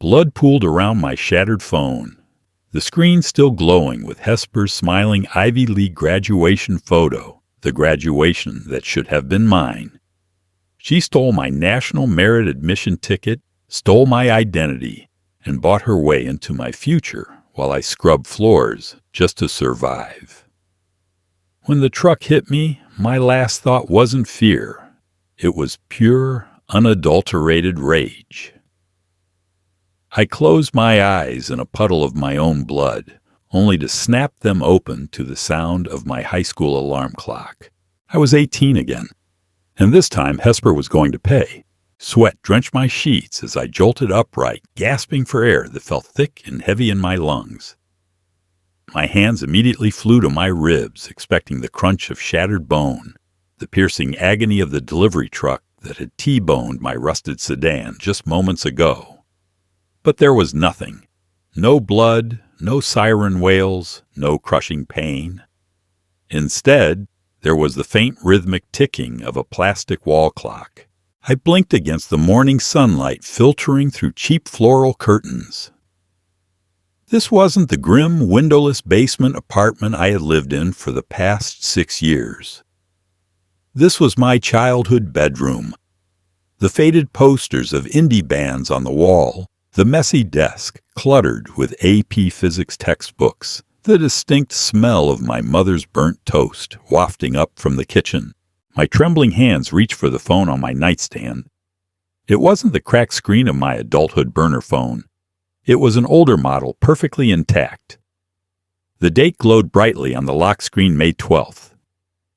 Blood pooled around my shattered phone, the screen still glowing with Hesper's smiling Ivy League graduation photo, the graduation that should have been mine. She stole my national merit admission ticket, stole my identity, and bought her way into my future while I scrubbed floors just to survive. When the truck hit me, my last thought wasn't fear. It was pure, unadulterated rage. I closed my eyes in a puddle of my own blood, only to snap them open to the sound of my high school alarm clock. I was 18 again, and this time Hesper was going to pay. Sweat drenched my sheets as I jolted upright, gasping for air that felt thick and heavy in my lungs. My hands immediately flew to my ribs, expecting the crunch of shattered bone, the piercing agony of the delivery truck that had T-boned my rusted sedan just moments ago. But there was nothing. No blood, no siren wails, no crushing pain. Instead, there was the faint rhythmic ticking of a plastic wall clock. I blinked against the morning sunlight filtering through cheap floral curtains. This wasn't the grim, windowless basement apartment I had lived in for the past 6 years. This was my childhood bedroom. The faded posters of indie bands on the wall, the messy desk cluttered with AP physics textbooks, the distinct smell of my mother's burnt toast wafting up from the kitchen. My trembling hands reached for the phone on my nightstand. It wasn't the cracked screen of my adulthood burner phone. It was an older model, perfectly intact. The date glowed brightly on the lock screen, May 12th,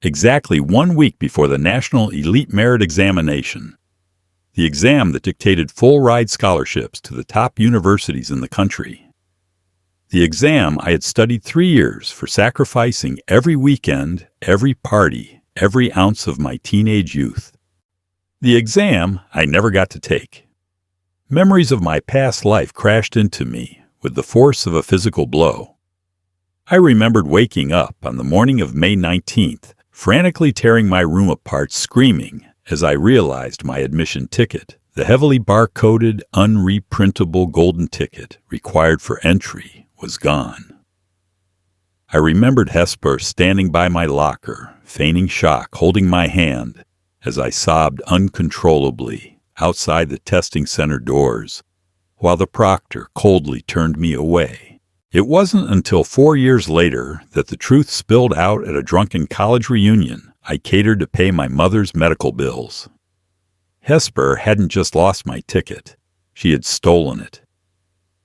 exactly 1 week before the National Elite Merit Examination, the exam that dictated full-ride scholarships to the top universities in the country. The exam I had studied 3 years for, sacrificing every weekend, every party, every ounce of my teenage youth. The exam I never got to take. Memories of my past life crashed into me with the force of a physical blow. I remembered waking up on the morning of May 19th, frantically tearing my room apart, screaming as I realized my admission ticket, the heavily barcoded, unreprintable golden ticket required for entry, was gone. I remembered Hesper standing by my locker, feigning shock, holding my hand as I sobbed uncontrollably outside the testing center doors, while the proctor coldly turned me away. It wasn't until 4 years later that the truth spilled out at a drunken college reunion I catered to pay my mother's medical bills. Hesper hadn't just lost my ticket. She had stolen it.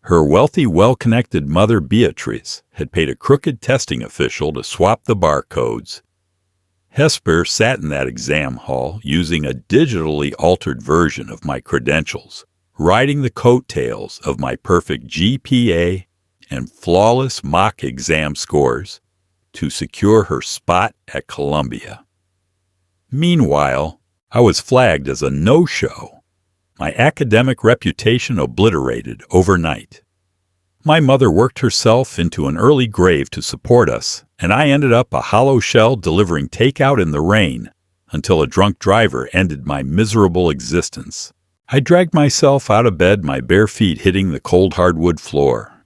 Her wealthy, well-connected mother, Beatrice, had paid a crooked testing official to swap the barcodes. Hesper sat in that exam hall using a digitally altered version of my credentials, riding the coattails of my perfect GPA and flawless mock exam scores to secure her spot at Columbia. Meanwhile, I was flagged as a no-show, my academic reputation obliterated overnight. My mother worked herself into an early grave to support us, and I ended up a hollow shell delivering takeout in the rain until a drunk driver ended my miserable existence. I dragged myself out of bed, my bare feet hitting the cold hardwood floor.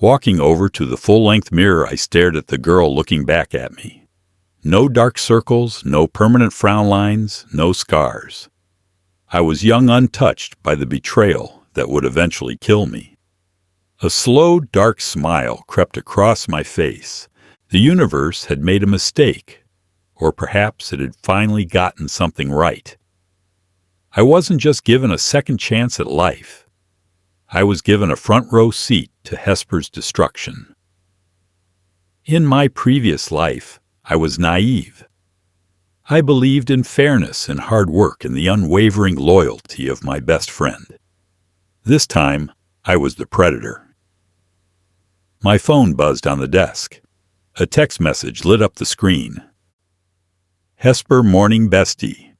Walking over to the full-length mirror, I stared at the girl looking back at me. No dark circles, no permanent frown lines, no scars. I was young, untouched by the betrayal that would eventually kill me. A slow, dark smile crept across my face. The universe had made a mistake, or perhaps it had finally gotten something right. I wasn't just given a second chance at life. I was given a front-row seat to Hesper's destruction. In my previous life, I was naive. I believed in fairness and hard work and the unwavering loyalty of my best friend. This time, I was the predator. My phone buzzed on the desk. A text message lit up the screen. Hesper, morning bestie.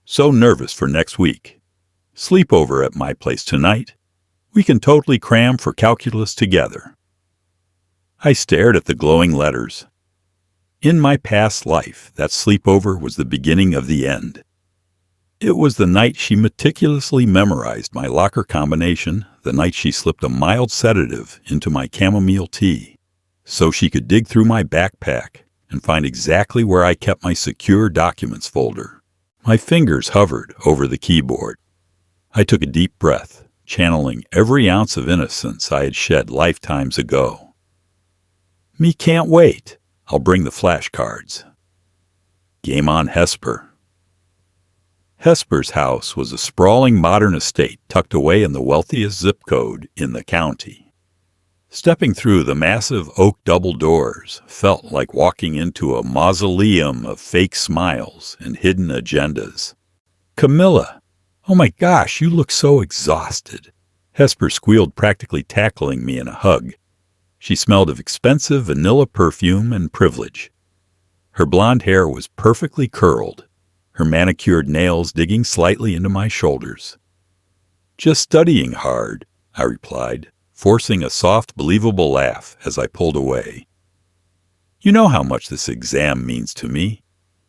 So nervous for next week. Sleepover at my place tonight. We can totally cram for calculus together. I stared at the glowing letters. In my past life, that sleepover was the beginning of the end. It was the night she meticulously memorized my locker combination, the night she slipped a mild sedative into my chamomile tea so she could dig through my backpack and find exactly where I kept my secure documents folder. My fingers hovered over the keyboard. I took a deep breath, channeling every ounce of innocence I had shed lifetimes ago. Me can't wait. I'll bring the flashcards. Game on, Hesper. Hesper's house was a sprawling modern estate tucked away in the wealthiest zip code in the county. Stepping through the massive oak double doors felt like walking into a mausoleum of fake smiles and hidden agendas. Camilla, oh my gosh, you look so exhausted. Hesper squealed, practically tackling me in a hug. She smelled of expensive vanilla perfume and privilege. Her blonde hair was perfectly curled, her manicured nails digging slightly into my shoulders. Just studying hard, I replied, forcing a soft, believable laugh as I pulled away. You know how much this exam means to me.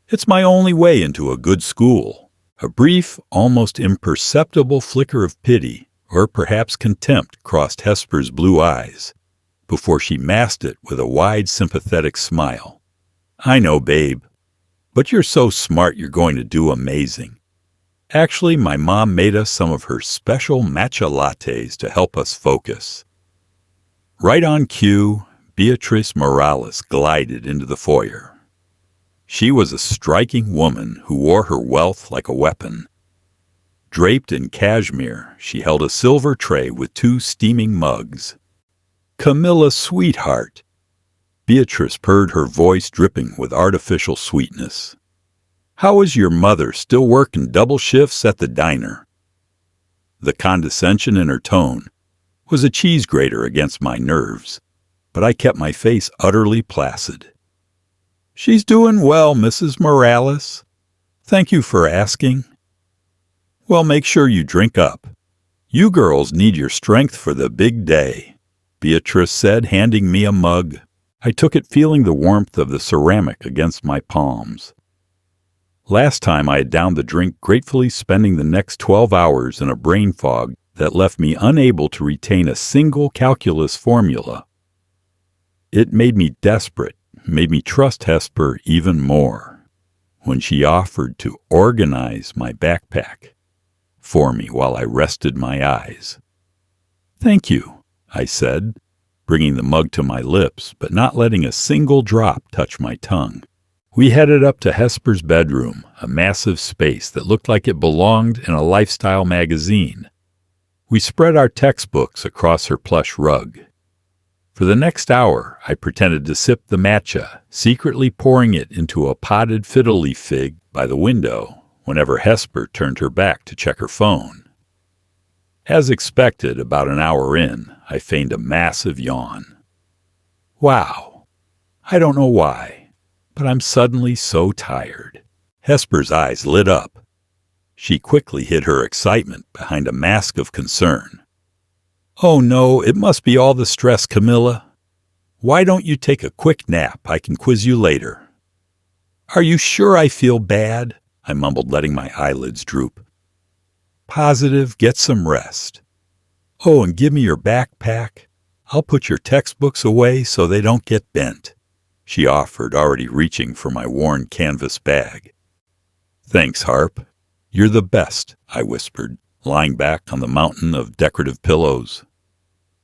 It's my only way into a good school. A brief, almost imperceptible flicker of pity, or perhaps contempt, crossed Hesper's blue eyes, before she masked it with a wide, sympathetic smile. I know, babe, but you're so smart you're going to do amazing. Actually, my mom made us some of her special matcha lattes to help us focus. Right on cue, Beatrice Morales glided into the foyer. She was a striking woman who wore her wealth like a weapon. Draped in cashmere, she held a silver tray with 2 steaming mugs. Camilla, sweetheart. Beatrice purred, her voice dripping with artificial sweetness. How is your mother, still working double shifts at the diner? The condescension in her tone was a cheese grater against my nerves, but I kept my face utterly placid. She's doing well, Mrs. Morales. Thank you for asking. Well, make sure you drink up. You girls need your strength for the big day, Beatrice said, handing me a mug. I took it, feeling the warmth of the ceramic against my palms. Last time I had downed the drink, gratefully spending the next 12 hours in a brain fog that left me unable to retain a single calculus formula. It made me desperate, made me trust Hesper even more, when she offered to organize my backpack for me while I rested my eyes. Thank you, I said, bringing the mug to my lips, but not letting a single drop touch my tongue. We headed up to Hesper's bedroom, a massive space that looked like it belonged in a lifestyle magazine. We spread our textbooks across her plush rug. For the next hour, I pretended to sip the matcha, secretly pouring it into a potted fiddle leaf fig by the window whenever Hesper turned her back to check her phone. As expected, about an hour in, I feigned a massive yawn. Wow. I don't know why, but I'm suddenly so tired. Hesper's eyes lit up. She quickly hid her excitement behind a mask of concern. Oh no, it must be all the stress, Camilla. Why don't you take a quick nap? I can quiz you later. Are you sure I feel bad? I mumbled, letting my eyelids droop. Positive, get some rest. Oh, and give me your backpack. I'll put your textbooks away so they don't get bent, she offered, already reaching for my worn canvas bag. Thanks, Harp. You're the best, I whispered, lying back on the mountain of decorative pillows.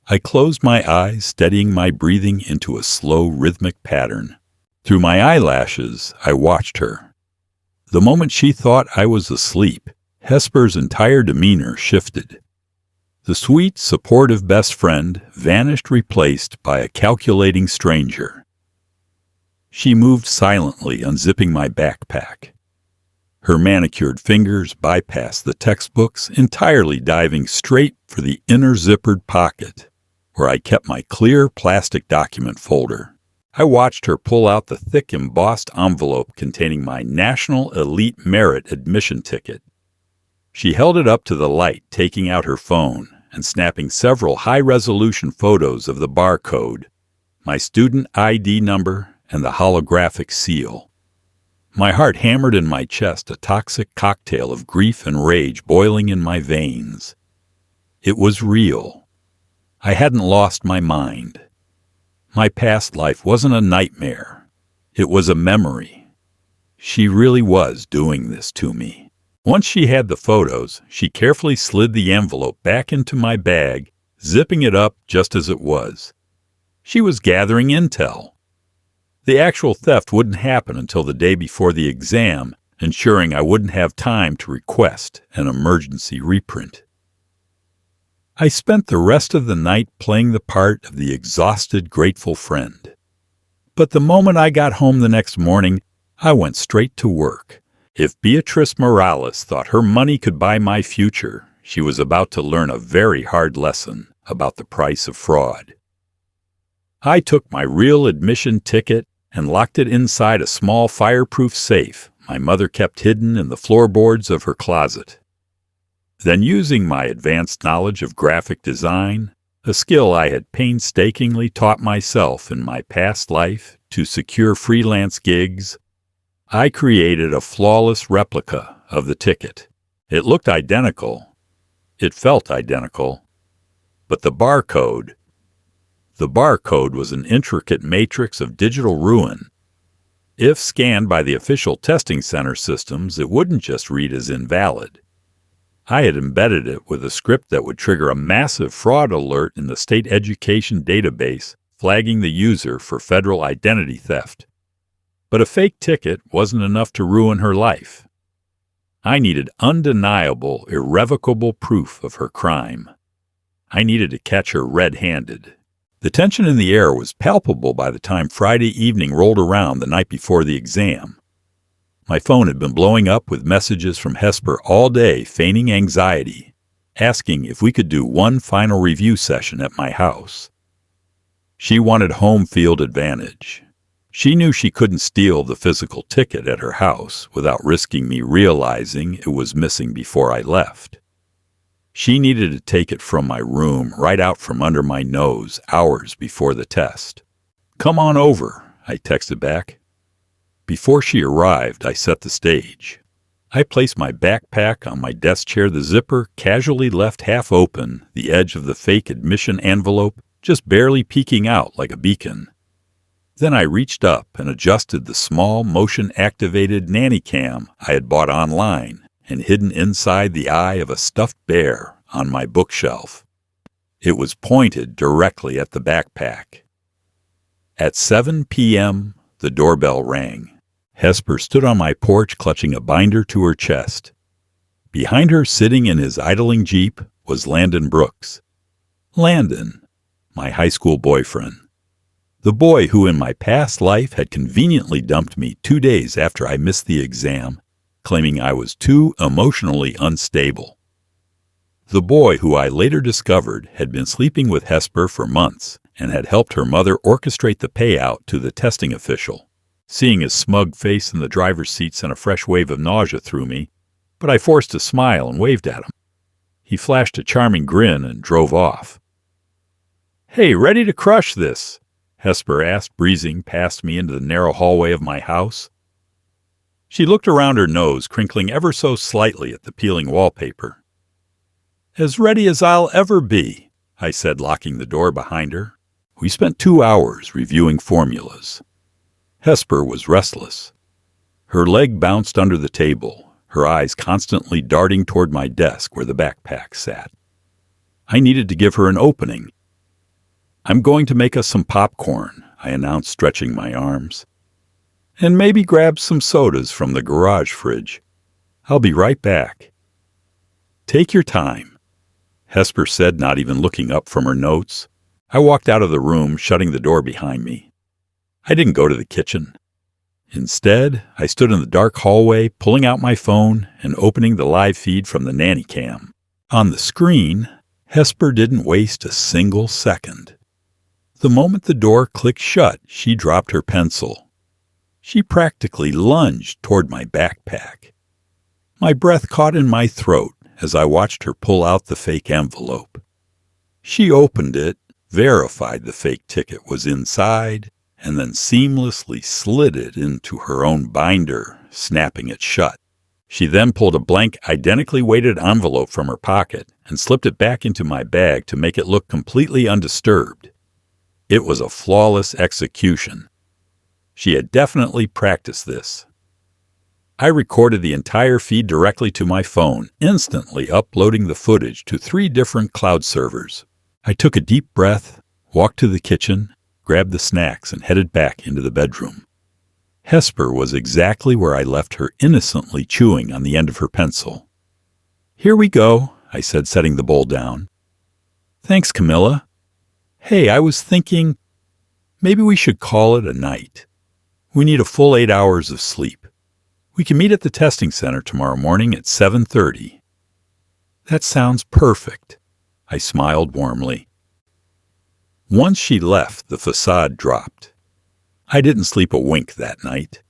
I closed my eyes, steadying my breathing into a slow, rhythmic pattern. Through my eyelashes, I watched her. The moment she thought I was asleep, Hesper's entire demeanor shifted. The sweet, supportive best friend vanished, replaced by a calculating stranger. She moved silently, unzipping my backpack. Her manicured fingers bypassed the textbooks, entirely diving straight for the inner zippered pocket, where I kept my clear plastic document folder. I watched her pull out the thick embossed envelope containing my National Elite Merit admission ticket. She held it up to the light, taking out her phone and snapping several high-resolution photos of the barcode, my student ID number, and the holographic seal. My heart hammered in my chest, a toxic cocktail of grief and rage boiling in my veins. It was real. I hadn't lost my mind. My past life wasn't a nightmare. It was a memory. She really was doing this to me. Once she had the photos, she carefully slid the envelope back into my bag, zipping it up just as it was. She was gathering intel. The actual theft wouldn't happen until the day before the exam, ensuring I wouldn't have time to request an emergency reprint. I spent the rest of the night playing the part of the exhausted, grateful friend. But the moment I got home the next morning, I went straight to work. If Beatrice Morales thought her money could buy my future, she was about to learn a very hard lesson about the price of fraud. I took my real admission ticket and locked it inside a small fireproof safe my mother kept hidden in the floorboards of her closet. Then, using my advanced knowledge of graphic design, a skill I had painstakingly taught myself in my past life to secure freelance gigs, I created a flawless replica of the ticket. It looked identical. It felt identical. But the barcode was an intricate matrix of digital ruin. If scanned by the official testing center systems, it wouldn't just read as invalid. I had embedded it with a script that would trigger a massive fraud alert in the state education database, flagging the user for federal identity theft. But a fake ticket wasn't enough to ruin her life. I needed undeniable, irrevocable proof of her crime. I needed to catch her red-handed. The tension in the air was palpable by the time Friday evening rolled around the night before the exam. My phone had been blowing up with messages from Hesper all day, feigning anxiety, asking if we could do one final review session at my house. She wanted home field advantage. She knew she couldn't steal the physical ticket at her house without risking me realizing it was missing before I left. She needed to take it from my room, right out from under my nose, hours before the test. "Come on over," I texted back. Before she arrived, I set the stage. I placed my backpack on my desk chair, the zipper casually left half open, the edge of the fake admission envelope just barely peeking out like a beacon. Then I reached up and adjusted the small motion-activated nanny cam I had bought online and hidden inside the eye of a stuffed bear on my bookshelf. It was pointed directly at the backpack. At 7 p.m., the doorbell rang. Hesper stood on my porch clutching a binder to her chest. Behind her, sitting in his idling Jeep, was Landon Brooks. Landon, my high school boyfriend. The boy who in my past life had conveniently dumped me 2 days after I missed the exam, claiming I was too emotionally unstable. The boy who I later discovered had been sleeping with Hesper for months and had helped her mother orchestrate the payout to the testing official. Seeing his smug face in the driver's seat sent a fresh wave of nausea through me, but I forced a smile and waved at him. He flashed a charming grin and drove off. "Hey, ready to crush this?" Hesper asked, breezing past me into the narrow hallway of my house. She looked around her nose, crinkling ever so slightly at the peeling wallpaper. "As ready as I'll ever be," I said, locking the door behind her. We spent 2 hours reviewing formulas. Hesper was restless. Her leg bounced under the table, her eyes constantly darting toward my desk where the backpack sat. I needed to give her an opening. "I'm going to make us some popcorn," I announced, stretching my arms. "And maybe grab some sodas from the garage fridge. I'll be right back." "Take your time," Hesper said, not even looking up from her notes. I walked out of the room, shutting the door behind me. I didn't go to the kitchen. Instead, I stood in the dark hallway, pulling out my phone and opening the live feed from the nanny cam. On the screen, Hesper didn't waste a single second. The moment the door clicked shut, she dropped her pencil. She practically lunged toward my backpack. My breath caught in my throat as I watched her pull out the fake envelope. She opened it, verified the fake ticket was inside, and then seamlessly slid it into her own binder, snapping it shut. She then pulled a blank, identically weighted envelope from her pocket and slipped it back into my bag to make it look completely undisturbed. It was a flawless execution. She had definitely practiced this. I recorded the entire feed directly to my phone, instantly uploading the footage to 3 different cloud servers. I took a deep breath, walked to the kitchen, grabbed the snacks, and headed back into the bedroom. Hesper was exactly where I left her, innocently chewing on the end of her pencil. "Here we go," I said, setting the bowl down. "Thanks, Camilla. Hey, I was thinking, maybe we should call it a night. We need a full 8 hours of sleep. We can meet at the testing center tomorrow morning at 7:30. "That sounds perfect," I smiled warmly. Once she left, the facade dropped. I didn't sleep a wink that night.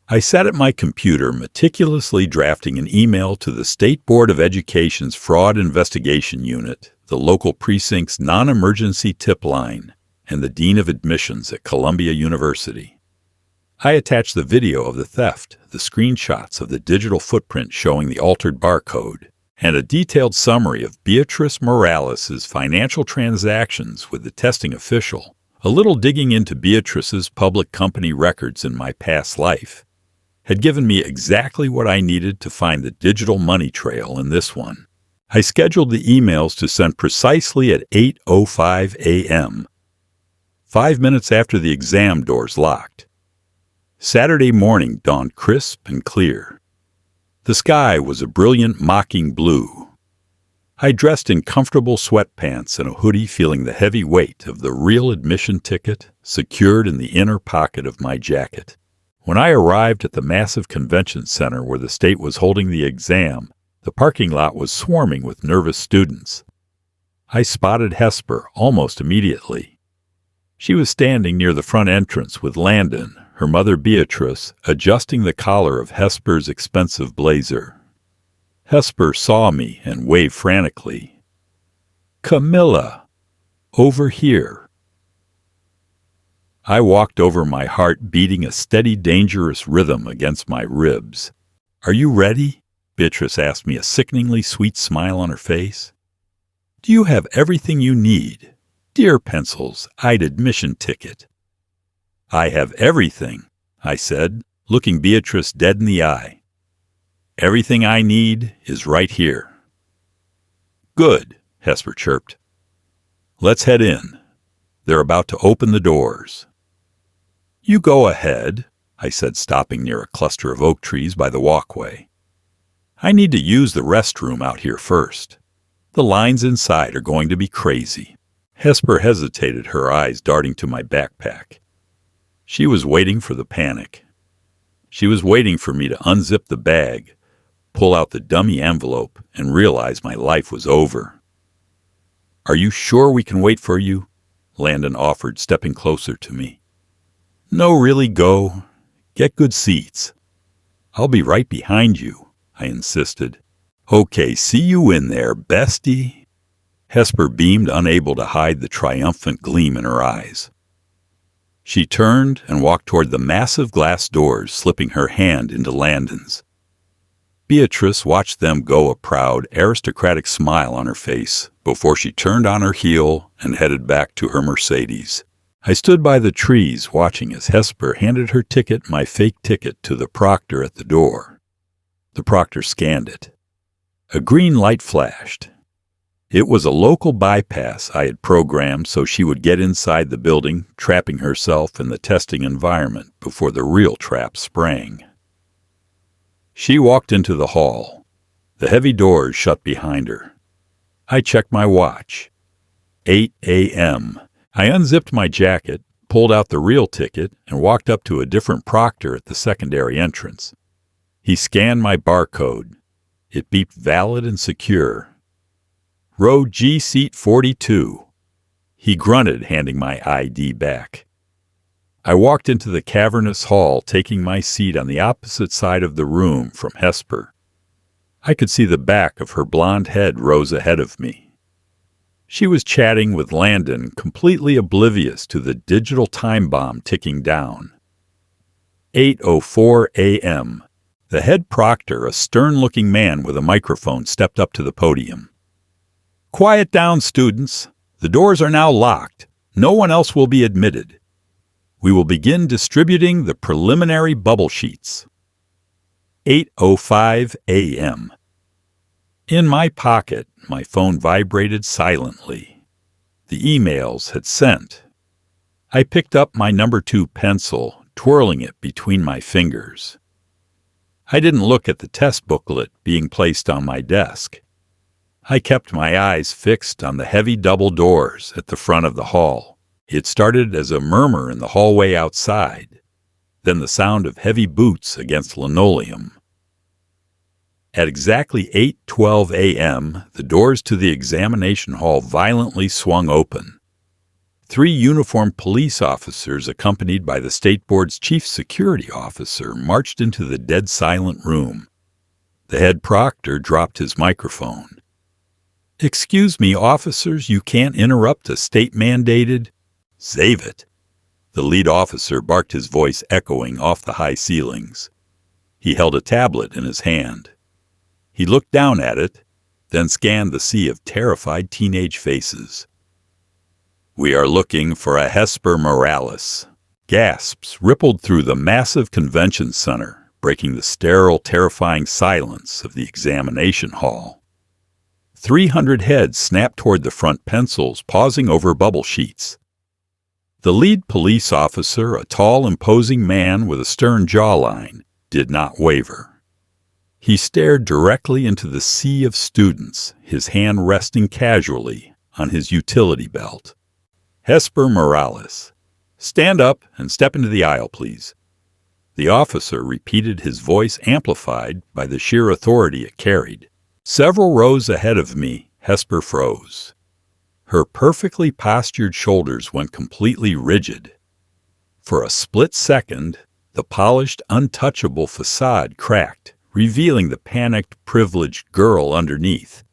I sat at my computer meticulously drafting an email to the State Board of Education's Fraud Investigation Unit, the local precinct's non-emergency tip line, and the Dean of Admissions at Columbia University. I attached the video of the theft, the screenshots of the digital footprint showing the altered barcode, and a detailed summary of Beatrice Morales' financial transactions with the testing official. A little digging into Beatrice's public company records in my past life had given me exactly what I needed to find the digital money trail in this one. I scheduled the emails to send precisely at 8:05 a.m., 5 minutes after the exam doors locked. Saturday morning dawned crisp and clear. The sky was a brilliant mocking blue. I dressed in comfortable sweatpants and a hoodie, feeling the heavy weight of the real admission ticket secured in the inner pocket of my jacket. When I arrived at the massive convention center where the state was holding the exam, the parking lot was swarming with nervous students. I spotted Hesper almost immediately. She was standing near the front entrance with Landon, her mother Beatrice, adjusting the collar of Hesper's expensive blazer. Hesper saw me and waved frantically. "Camilla, over here." I walked over, my heart beating a steady, dangerous rhythm against my ribs. "Are you ready?" Beatrice asked me, a sickeningly sweet smile on her face. "Do you have everything you need? Dear pencils, I'd admission ticket." "I have everything," I said, looking Beatrice dead in the eye. "Everything I need is right here." "Good," Hesper chirped. "Let's head in. They're about to open the doors." "You go ahead," I said, stopping near a cluster of oak trees by the walkway. "I need to use the restroom out here first. The lines inside are going to be crazy." Hesper hesitated, her eyes darting to my backpack. She was waiting for the panic. She was waiting for me to unzip the bag, pull out the dummy envelope, and realize my life was over. "Are you sure we can wait for you?" Landon offered, stepping closer to me. "No, really, go. Get good seats." "I'll be right behind you," I insisted. "Okay, see you in there, bestie." Hesper beamed, unable to hide the triumphant gleam in her eyes. She turned and walked toward the massive glass doors, slipping her hand into Landon's. Beatrice watched them go, a proud, aristocratic smile on her face, before she turned on her heel and headed back to her Mercedes. I stood by the trees, watching as Hesper handed her ticket, my fake ticket, to the proctor at the door. The proctor scanned it. A green light flashed. It was a local bypass I had programmed so she would get inside the building, trapping herself in the testing environment before the real trap sprang. She walked into the hall. The heavy doors shut behind her. I checked my watch. 8 a.m. I unzipped my jacket, pulled out the real ticket, and walked up to a different proctor at the secondary entrance. He scanned my barcode. It beeped valid and secure. "Row G, seat 42. He grunted, handing my ID back. I walked into the cavernous hall, taking my seat on the opposite side of the room from Hesper. I could see the back of her blonde head rows ahead of me. She was chatting with Landon, completely oblivious to the digital time bomb ticking down. 8:04 a.m. The head proctor, a stern-looking man with a microphone, stepped up to the podium. Quiet down, students. The doors are now locked. No one else will be admitted. We will begin distributing the preliminary bubble sheets. 8:05 a.m. In my pocket, my phone vibrated silently. The emails had sent. I picked up my number 2 pencil, twirling it between my fingers. I didn't look at the test booklet being placed on my desk. I kept my eyes fixed on the heavy double doors at the front of the hall. It started as a murmur in the hallway outside, then the sound of heavy boots against linoleum. At exactly 8:12 a.m., the doors to the examination hall violently swung open. 3 uniformed police officers, accompanied by the State Board's chief security officer, marched into the dead-silent room. The head proctor dropped his microphone. "Excuse me, officers, you can't interrupt a state-mandated—" "Save it." The lead officer barked, his voice echoing off the high ceilings. He held a tablet in his hand. He looked down at it, then scanned the sea of terrified teenage faces. "We are looking for a Hesper Morales." Gasps rippled through the massive convention center, breaking the sterile, terrifying silence of the examination hall. 300 heads snapped toward the front pencils, pausing over bubble sheets. The lead police officer, a tall, imposing man with a stern jawline, did not waver. He stared directly into the sea of students, his hand resting casually on his utility belt. "Hesper Morales, stand up and step into the aisle, please." The officer repeated, his voice amplified by the sheer authority it carried. Several rows ahead of me, Hesper froze. Her perfectly postured shoulders went completely rigid. For a split second, the polished, untouchable facade cracked, revealing the panicked, privileged girl underneath.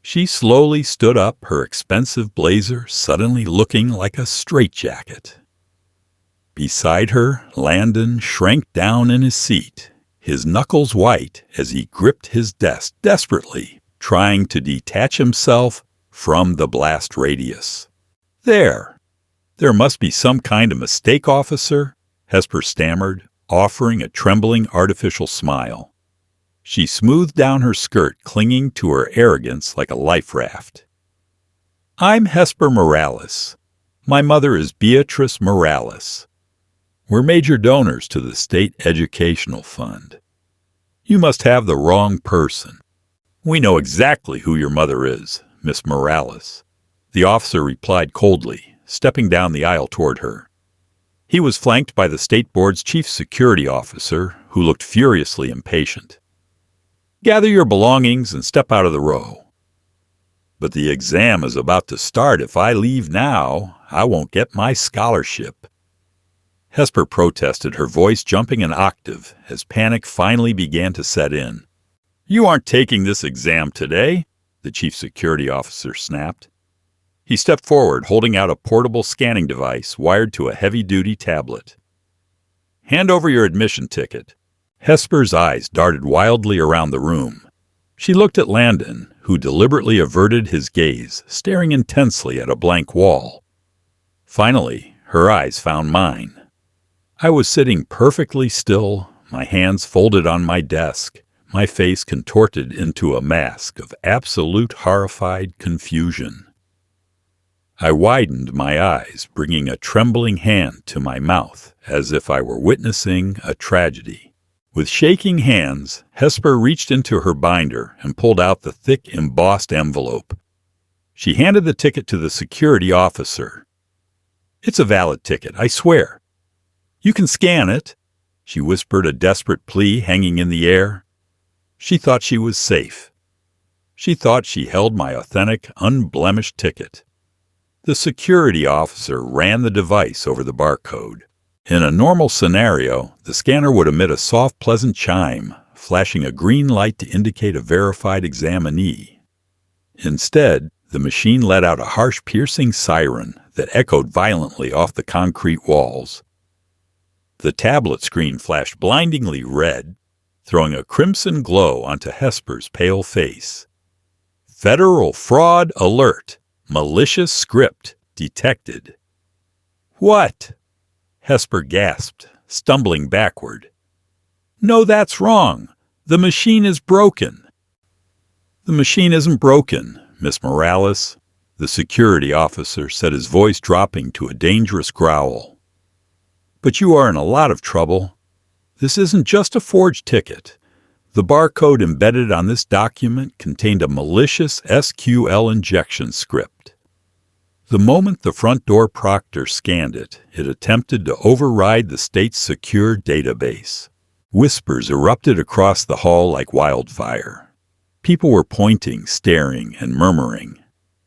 She slowly stood up, her expensive blazer suddenly looking like a straitjacket. Beside her, Landon shrank down in his seat, his knuckles white as he gripped his desk desperately, trying to detach himself from the blast radius. There must be some kind of mistake, officer," Hesper stammered, offering a trembling, artificial smile. She smoothed down her skirt, clinging to her arrogance like a life raft. "I'm Hesper Morales. My mother is Beatrice Morales. We're major donors to the State Educational Fund. You must have the wrong person. We know exactly who your mother is, Miss Morales," the officer replied coldly, stepping down the aisle toward her. He was flanked by the State Board's chief security officer, who looked furiously impatient. "Gather your belongings and step out of the row." "But the exam is about to start. If I leave now, I won't get my scholarship." Hesper protested, her voice jumping an octave as panic finally began to set in. "You aren't taking this exam today," the chief security officer snapped. He stepped forward, holding out a portable scanning device wired to a heavy-duty tablet. "Hand over your admission ticket." Hesper's eyes darted wildly around the room. She looked at Landon, who deliberately averted his gaze, staring intensely at a blank wall. Finally, her eyes found mine. I was sitting perfectly still, my hands folded on my desk, my face contorted into a mask of absolute horrified confusion. I widened my eyes, bringing a trembling hand to my mouth, as if I were witnessing a tragedy. With shaking hands, Hesper reached into her binder and pulled out the thick, embossed envelope. She handed the ticket to the security officer. "It's a valid ticket, I swear." "You can scan it," she whispered, a desperate plea hanging in the air. She thought she was safe. She thought she held my authentic, unblemished ticket. The security officer ran the device over the barcode. In a normal scenario, the scanner would emit a soft, pleasant chime, flashing a green light to indicate a verified examinee. Instead, the machine let out a harsh, piercing siren that echoed violently off the concrete walls. The tablet screen flashed blindingly red, throwing a crimson glow onto Hesper's pale face. Federal fraud alert. Malicious script detected. What? Hesper gasped, stumbling backward. No, that's wrong. The machine is broken. The machine isn't broken, Miss Morales, the security officer said, his voice dropping to a dangerous growl. But you are in a lot of trouble. This isn't just a forged ticket. The barcode embedded on this document contained a malicious SQL injection script. The moment the front door proctor scanned it, it attempted to override the state's secure database. Whispers erupted across the hall like wildfire. People were pointing, staring, and murmuring.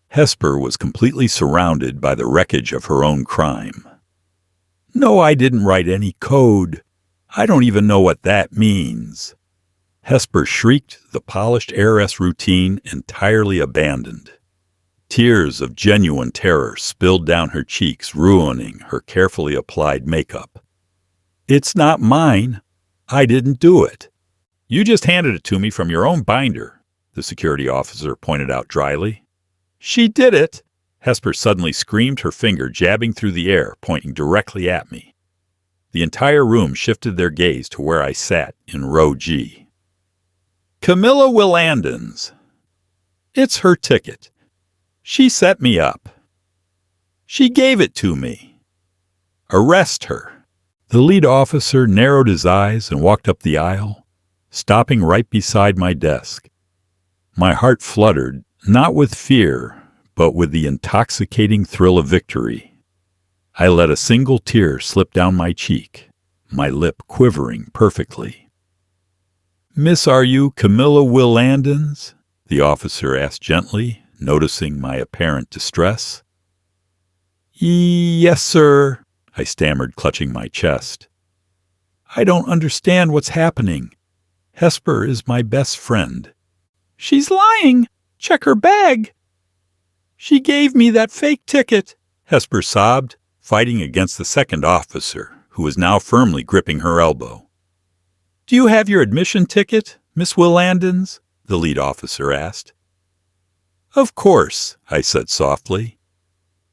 Hesper was completely surrounded by the wreckage of her own crime. No, I didn't write any code. I don't even know what that means. Hesper shrieked, the polished heiress routine entirely abandoned. Tears of genuine terror spilled down her cheeks, ruining her carefully applied makeup. It's not mine. I didn't do it. You just handed it to me from your own binder, the security officer pointed out dryly. She did it, Hesper suddenly screamed, her finger jabbing through the air, pointing directly at me. The entire room shifted their gaze to where I sat in row G. Camilla Willandens. It's her ticket. She set me up. She gave it to me. Arrest her. The lead officer narrowed his eyes and walked up the aisle, stopping right beside my desk. My heart fluttered, not with fear, but with the intoxicating thrill of victory. I let a single tear slip down my cheek, my lip quivering perfectly. Miss, are you Camilla Willandens? The officer asked gently, noticing my apparent distress. Yes, sir, I stammered, clutching my chest. I don't understand what's happening. Hesper is my best friend. She's lying. Check her bag. She gave me that fake ticket, Hesper sobbed, fighting against the second officer, who was now firmly gripping her elbow. Do you have your admission ticket, Miss Willandens? The lead officer asked. Of course, I said softly.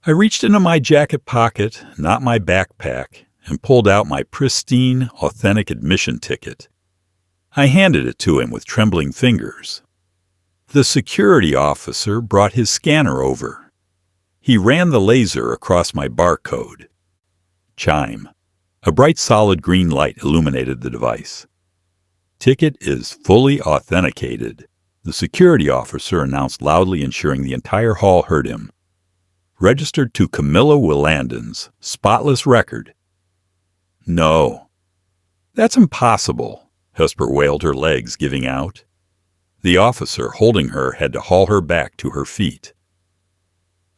I reached into my jacket pocket, not my backpack, and pulled out my pristine, authentic admission ticket. I handed it to him with trembling fingers. The security officer brought his scanner over. He ran the laser across my barcode. Chime. A bright solid green light illuminated the device. Ticket is fully authenticated, the security officer announced loudly, ensuring the entire hall heard him. Registered to Camilla Willandens, spotless record. No. That's impossible, Hesper wailed, her legs giving out. The officer holding her had to haul her back to her feet.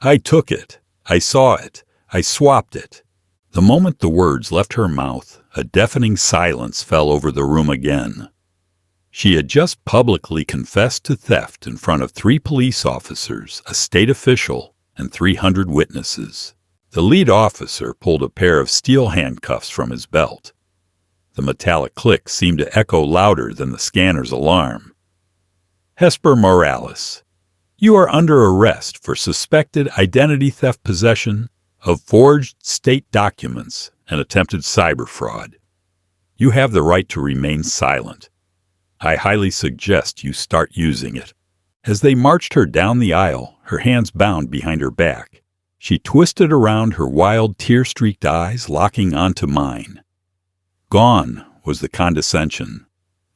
I took it. I saw it. I swapped it. The moment the words left her mouth, a deafening silence fell over the room again. She had just publicly confessed to theft in front of 3 police officers, a state official, and 300 witnesses. The lead officer pulled a pair of steel handcuffs from his belt. The metallic click seemed to echo louder than the scanner's alarm. Hesper Morales, you are under arrest for suspected identity theft, possession of forged state documents, and attempted cyber fraud. You have the right to remain silent. I highly suggest you start using it. As they marched her down the aisle, her hands bound behind her back, she twisted around, her wild, tear-streaked eyes locking onto mine. Gone was the condescension.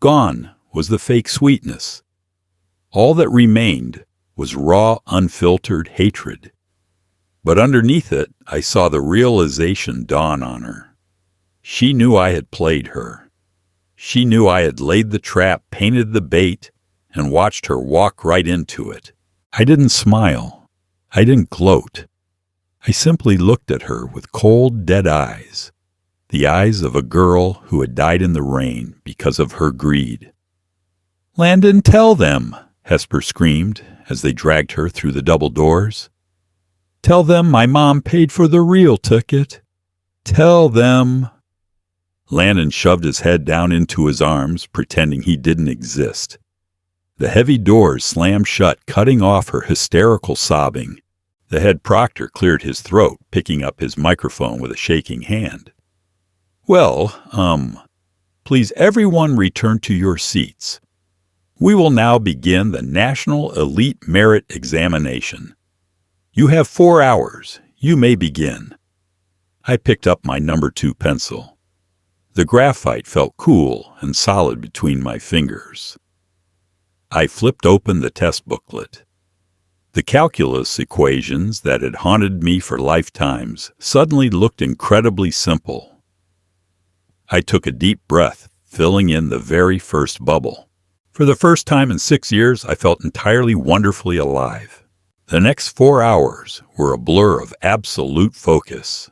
Gone was the fake sweetness. All that remained was raw, unfiltered hatred. But underneath it, I saw the realization dawn on her. She knew I had played her. She knew I had laid the trap, painted the bait, and watched her walk right into it. I didn't smile. I didn't gloat. I simply looked at her with cold, dead eyes, the eyes of a girl who had died in the rain because of her greed. Landon, tell them, Hesper screamed as they dragged her through the double doors. Tell them my mom paid for the real ticket. Tell them. Landon shoved his head down into his arms, pretending he didn't exist. The heavy doors slammed shut, cutting off her hysterical sobbing. The head proctor cleared his throat, picking up his microphone with a shaking hand. "Well, please everyone return to your seats. We will now begin the National Elite Merit Examination. You have 4 hours. You may begin." I picked up my number 2 pencil. The graphite felt cool and solid between my fingers. I flipped open the test booklet. The calculus equations that had haunted me for lifetimes suddenly looked incredibly simple. I took a deep breath, filling in the very first bubble. For the first time in 6 years, I felt entirely wonderfully alive. The next 4 hours were a blur of absolute focus.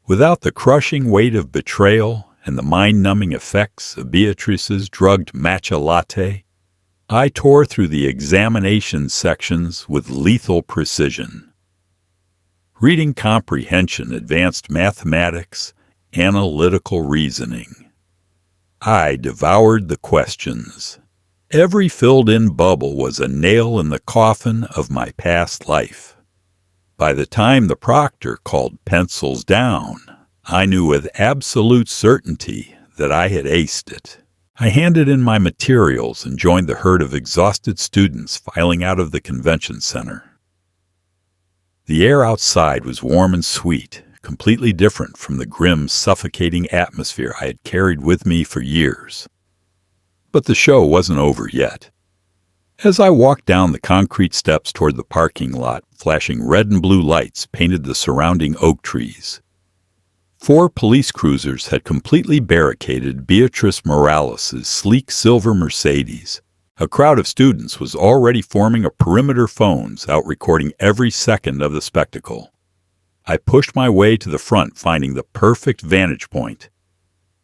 Without the crushing weight of betrayal and the mind-numbing effects of Beatrice's drugged matcha latte, I tore through the examination sections with lethal precision. Reading comprehension, advanced mathematics, analytical reasoning. I devoured the questions. Every filled-in bubble was a nail in the coffin of my past life. By the time the proctor called pencils down, I knew with absolute certainty that I had aced it. I handed in my materials and joined the herd of exhausted students filing out of the convention center. The air outside was warm and sweet, completely different from the grim, suffocating atmosphere I had carried with me for years. But the show wasn't over yet. As I walked down the concrete steps toward the parking lot, flashing red and blue lights painted the surrounding oak trees. 4 police cruisers had completely barricaded Beatrice Morales' sleek silver Mercedes. A crowd of students was already forming a perimeter of phones, out recording every second of the spectacle. I pushed my way to the front, finding the perfect vantage point.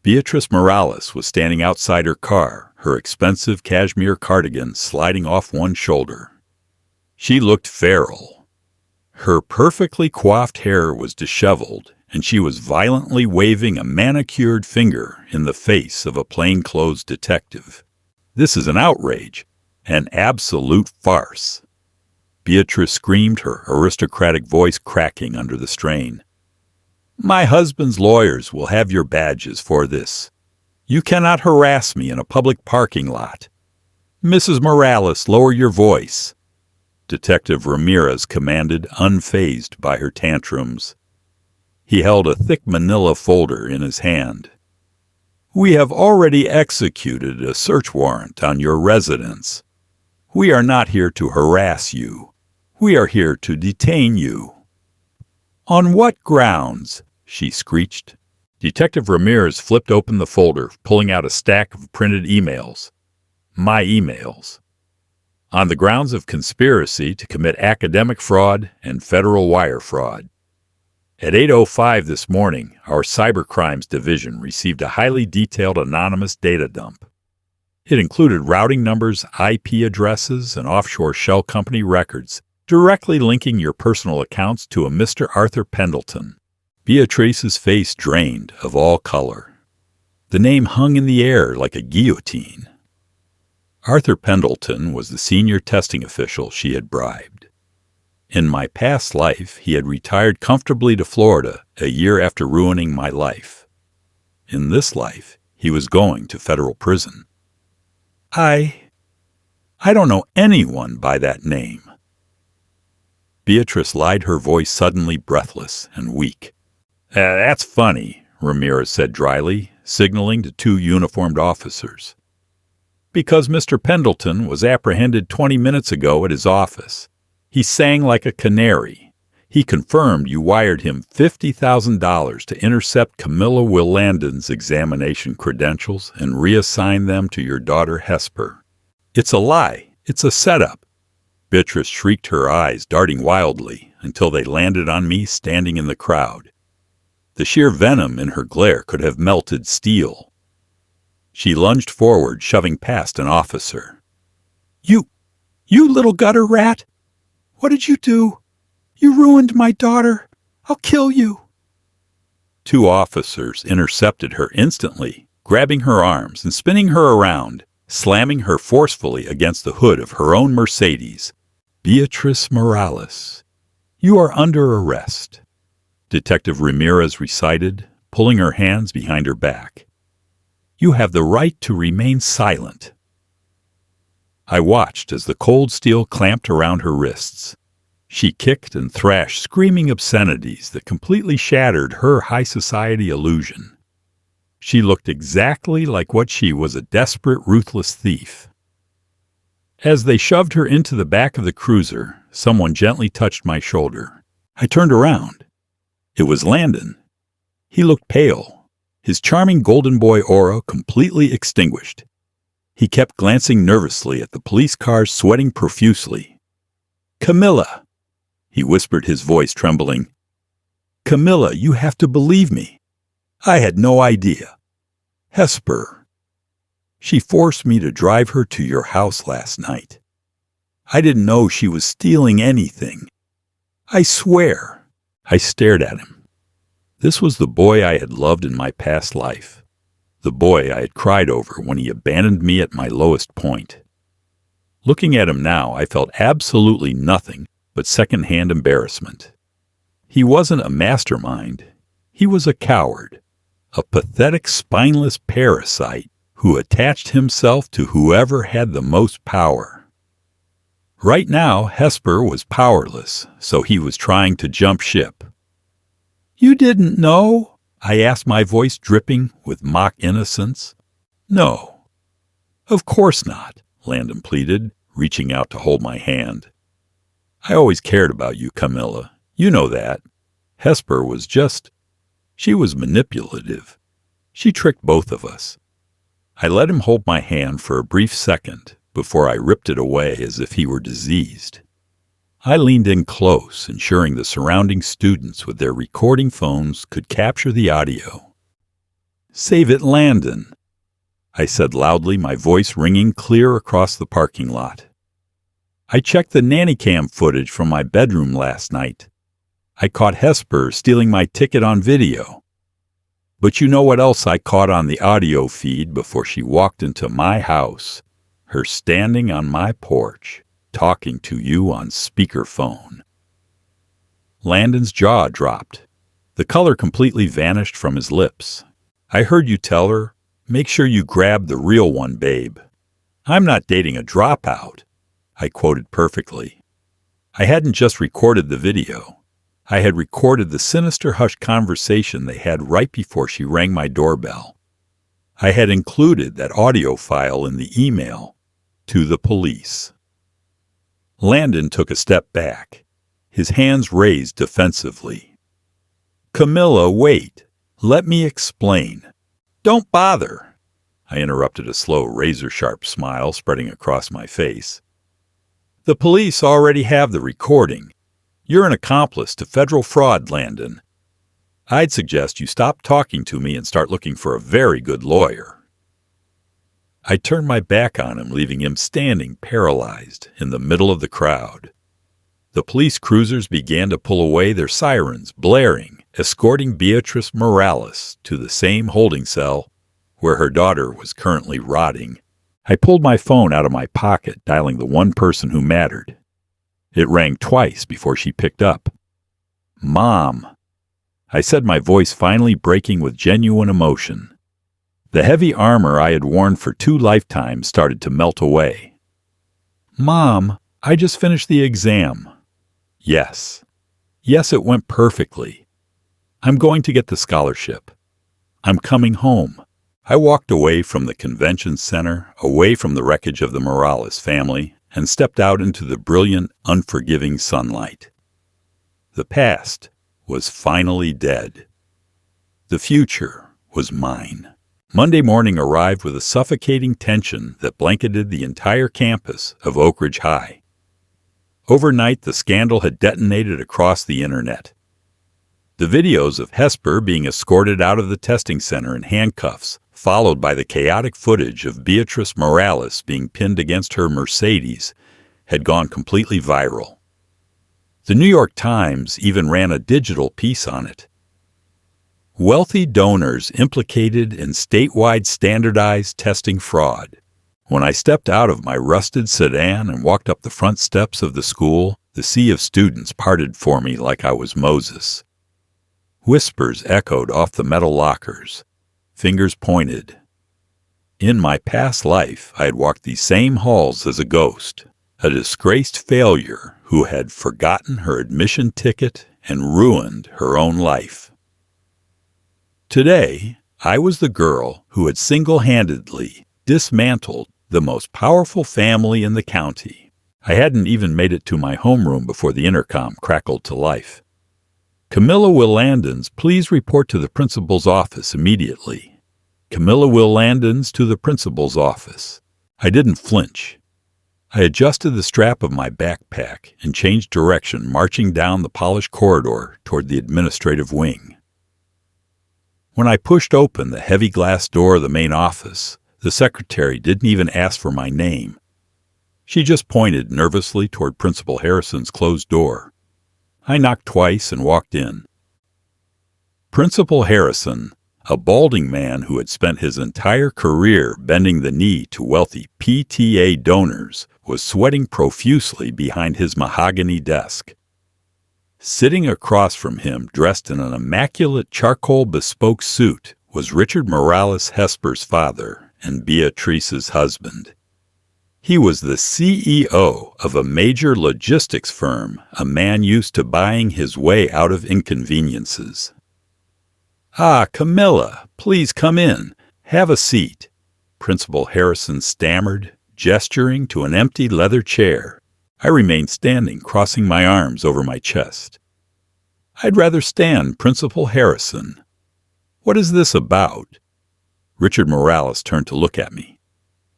Beatrice Morales was standing outside her car, her expensive cashmere cardigan sliding off one shoulder. She looked feral. Her perfectly coiffed hair was disheveled, and she was violently waving a manicured finger in the face of a plainclothes detective. "This is an outrage, an absolute farce." Beatrice screamed, her aristocratic voice cracking under the strain. "My husband's lawyers will have your badges for this. You cannot harass me in a public parking lot. Mrs. Morales, lower your voice," Detective Ramirez commanded, unfazed by her tantrums. He held a thick manila folder in his hand. "We have already executed a search warrant on your residence. We are not here to harass you. We are here to detain you." "On what grounds?" she screeched. Detective Ramirez flipped open the folder, pulling out a stack of printed emails. My emails. "On the grounds of conspiracy to commit academic fraud and federal wire fraud. At 8:05 this morning, our Cybercrimes Division received a highly detailed anonymous data dump. It included routing numbers, IP addresses, and offshore shell company records, directly linking your personal accounts to a Mr. Arthur Pendleton." Beatrice's face drained of all color. The name hung in the air like a guillotine. Arthur Pendleton was the senior testing official she had bribed. In my past life, he had retired comfortably to Florida a year after ruining my life. In this life, he was going to federal prison. I don't know anyone by that name." Beatrice lied, her voice suddenly breathless and weak. "That's funny," Ramirez said dryly, signaling to 2 uniformed officers. "Because Mr. Pendleton was apprehended 20 minutes ago at his office. He sang like a canary. He confirmed you wired him $50,000 to intercept Camilla Willandon's examination credentials and reassign them to your daughter Hesper. It's a lie. It's a setup." Beatrice shrieked, her eyes darting wildly until they landed on me standing in the crowd. The sheer venom in her glare could have melted steel. She lunged forward, shoving past an officer. You little gutter rat! What did you do? You ruined my daughter. I'll kill you." 2 officers intercepted her instantly, grabbing her arms and spinning her around. slamming her forcefully against the hood of her own Mercedes. "Beatrice Morales, you are under arrest," Detective Ramirez recited, pulling her hands behind her back. "You have the right to remain silent." I watched as the cold steel clamped around her wrists. She kicked and thrashed, screaming obscenities that completely shattered her high society illusion. She looked exactly like what she was, a desperate, ruthless thief. As they shoved her into the back of the cruiser, someone gently touched my shoulder. I turned around. It was Landon. He looked pale, his charming golden boy aura completely extinguished. He kept glancing nervously at the police cars, sweating profusely. "Camilla," he whispered, his voice trembling. "Camilla, you have to believe me. I had no idea. Hesper. She forced me to drive her to your house last night. I didn't know she was stealing anything. I swear." I stared at him. This was the boy I had loved in my past life. The boy I had cried over when he abandoned me at my lowest point. Looking at him now, I felt absolutely nothing but second-hand embarrassment. He wasn't a mastermind. He was a coward, a pathetic, spineless parasite who attached himself to whoever had the most power. Right now, Hesper was powerless, so he was trying to jump ship. "You didn't know?" I asked, my voice dripping with mock innocence. "No." "Of course not," Landon pleaded, reaching out to hold my hand. "I always cared about you, Camilla. You know that. Hesper was she was manipulative. She tricked both of us." I let him hold my hand for a brief second before I ripped it away as if he were diseased. I leaned in close, ensuring the surrounding students with their recording phones could capture the audio. "Save it, Landon," I said loudly, my voice ringing clear across the parking lot. "I checked the nanny cam footage from my bedroom last night. I caught Hesper stealing my ticket on video. But you know what else I caught on the audio feed before she walked into my house? Her standing on my porch, talking to you on speakerphone." Landon's jaw dropped. The color completely vanished from his lips. "I heard you tell her, 'Make sure you grab the real one, babe.' I'm not dating a dropout," I quoted perfectly. I hadn't just recorded the video. I had recorded the sinister hushed conversation they had right before she rang my doorbell. I had included that audio file in the email to the police. Landon took a step back, his hands raised defensively. "Camilla, wait. Let me explain." "Don't bother," I interrupted, a slow, razor-sharp smile spreading across my face. "The police already have the recording. You're an accomplice to federal fraud, Landon. I'd suggest you stop talking to me and start looking for a very good lawyer." I turned my back on him, leaving him standing paralyzed in the middle of the crowd. The police cruisers began to pull away, their sirens blaring, escorting Beatrice Morales to the same holding cell where her daughter was currently rotting. I pulled my phone out of my pocket, dialing the one person who mattered. It rang twice before she picked up. "Mom," I said, my voice finally breaking with genuine emotion. The heavy armor I had worn for 2 lifetimes started to melt away. "Mom, I just finished the exam." Yes, it went perfectly. I'm going to get the scholarship. I'm coming home." I walked away from the convention center, away from the wreckage of the Morales family, and stepped out into the brilliant, unforgiving sunlight. The past was finally dead. The future was mine. Monday morning arrived with a suffocating tension that blanketed the entire campus of Oak Ridge High. Overnight, the scandal had detonated across the internet. The videos of Hesper being escorted out of the testing center in handcuffs, followed by the chaotic footage of Beatrice Morales being pinned against her Mercedes, had gone completely viral. The New York Times even ran a digital piece on it. "Wealthy donors implicated in statewide standardized testing fraud." When I stepped out of my rusted sedan and walked up the front steps of the school, the sea of students parted for me like I was Moses. Whispers echoed off the metal lockers. Fingers pointed. In my past life, I had walked these same halls as a ghost, a disgraced failure who had forgotten her admission ticket and ruined her own life. Today, I was the girl who had single-handedly dismantled the most powerful family in the county. I hadn't even made it to my homeroom before the intercom crackled to life. Camilla Willandens, please report to the principal's office immediately. Camilla Willandens to the principal's office. I didn't flinch. I adjusted the strap of my backpack and changed direction, marching down the polished corridor toward the administrative wing. When I pushed open the heavy glass door of the main office, the secretary didn't even ask for my name. She just pointed nervously toward Principal Harrison's closed door. I knocked twice and walked in. Principal Harrison, a balding man who had spent his entire career bending the knee to wealthy PTA donors, was sweating profusely behind his mahogany desk. Sitting across from him, dressed in an immaculate charcoal bespoke suit, was Richard Morales Hesper's father and Beatrice's husband. He was the CEO of a major logistics firm, a man used to buying his way out of inconveniences. "Ah, Camilla, please come in. Have a seat," Principal Harrison stammered, gesturing to an empty leather chair. I remained standing, crossing my arms over my chest. "I'd rather stand, Principal Harrison. What is this about?" Richard Morales turned to look at me.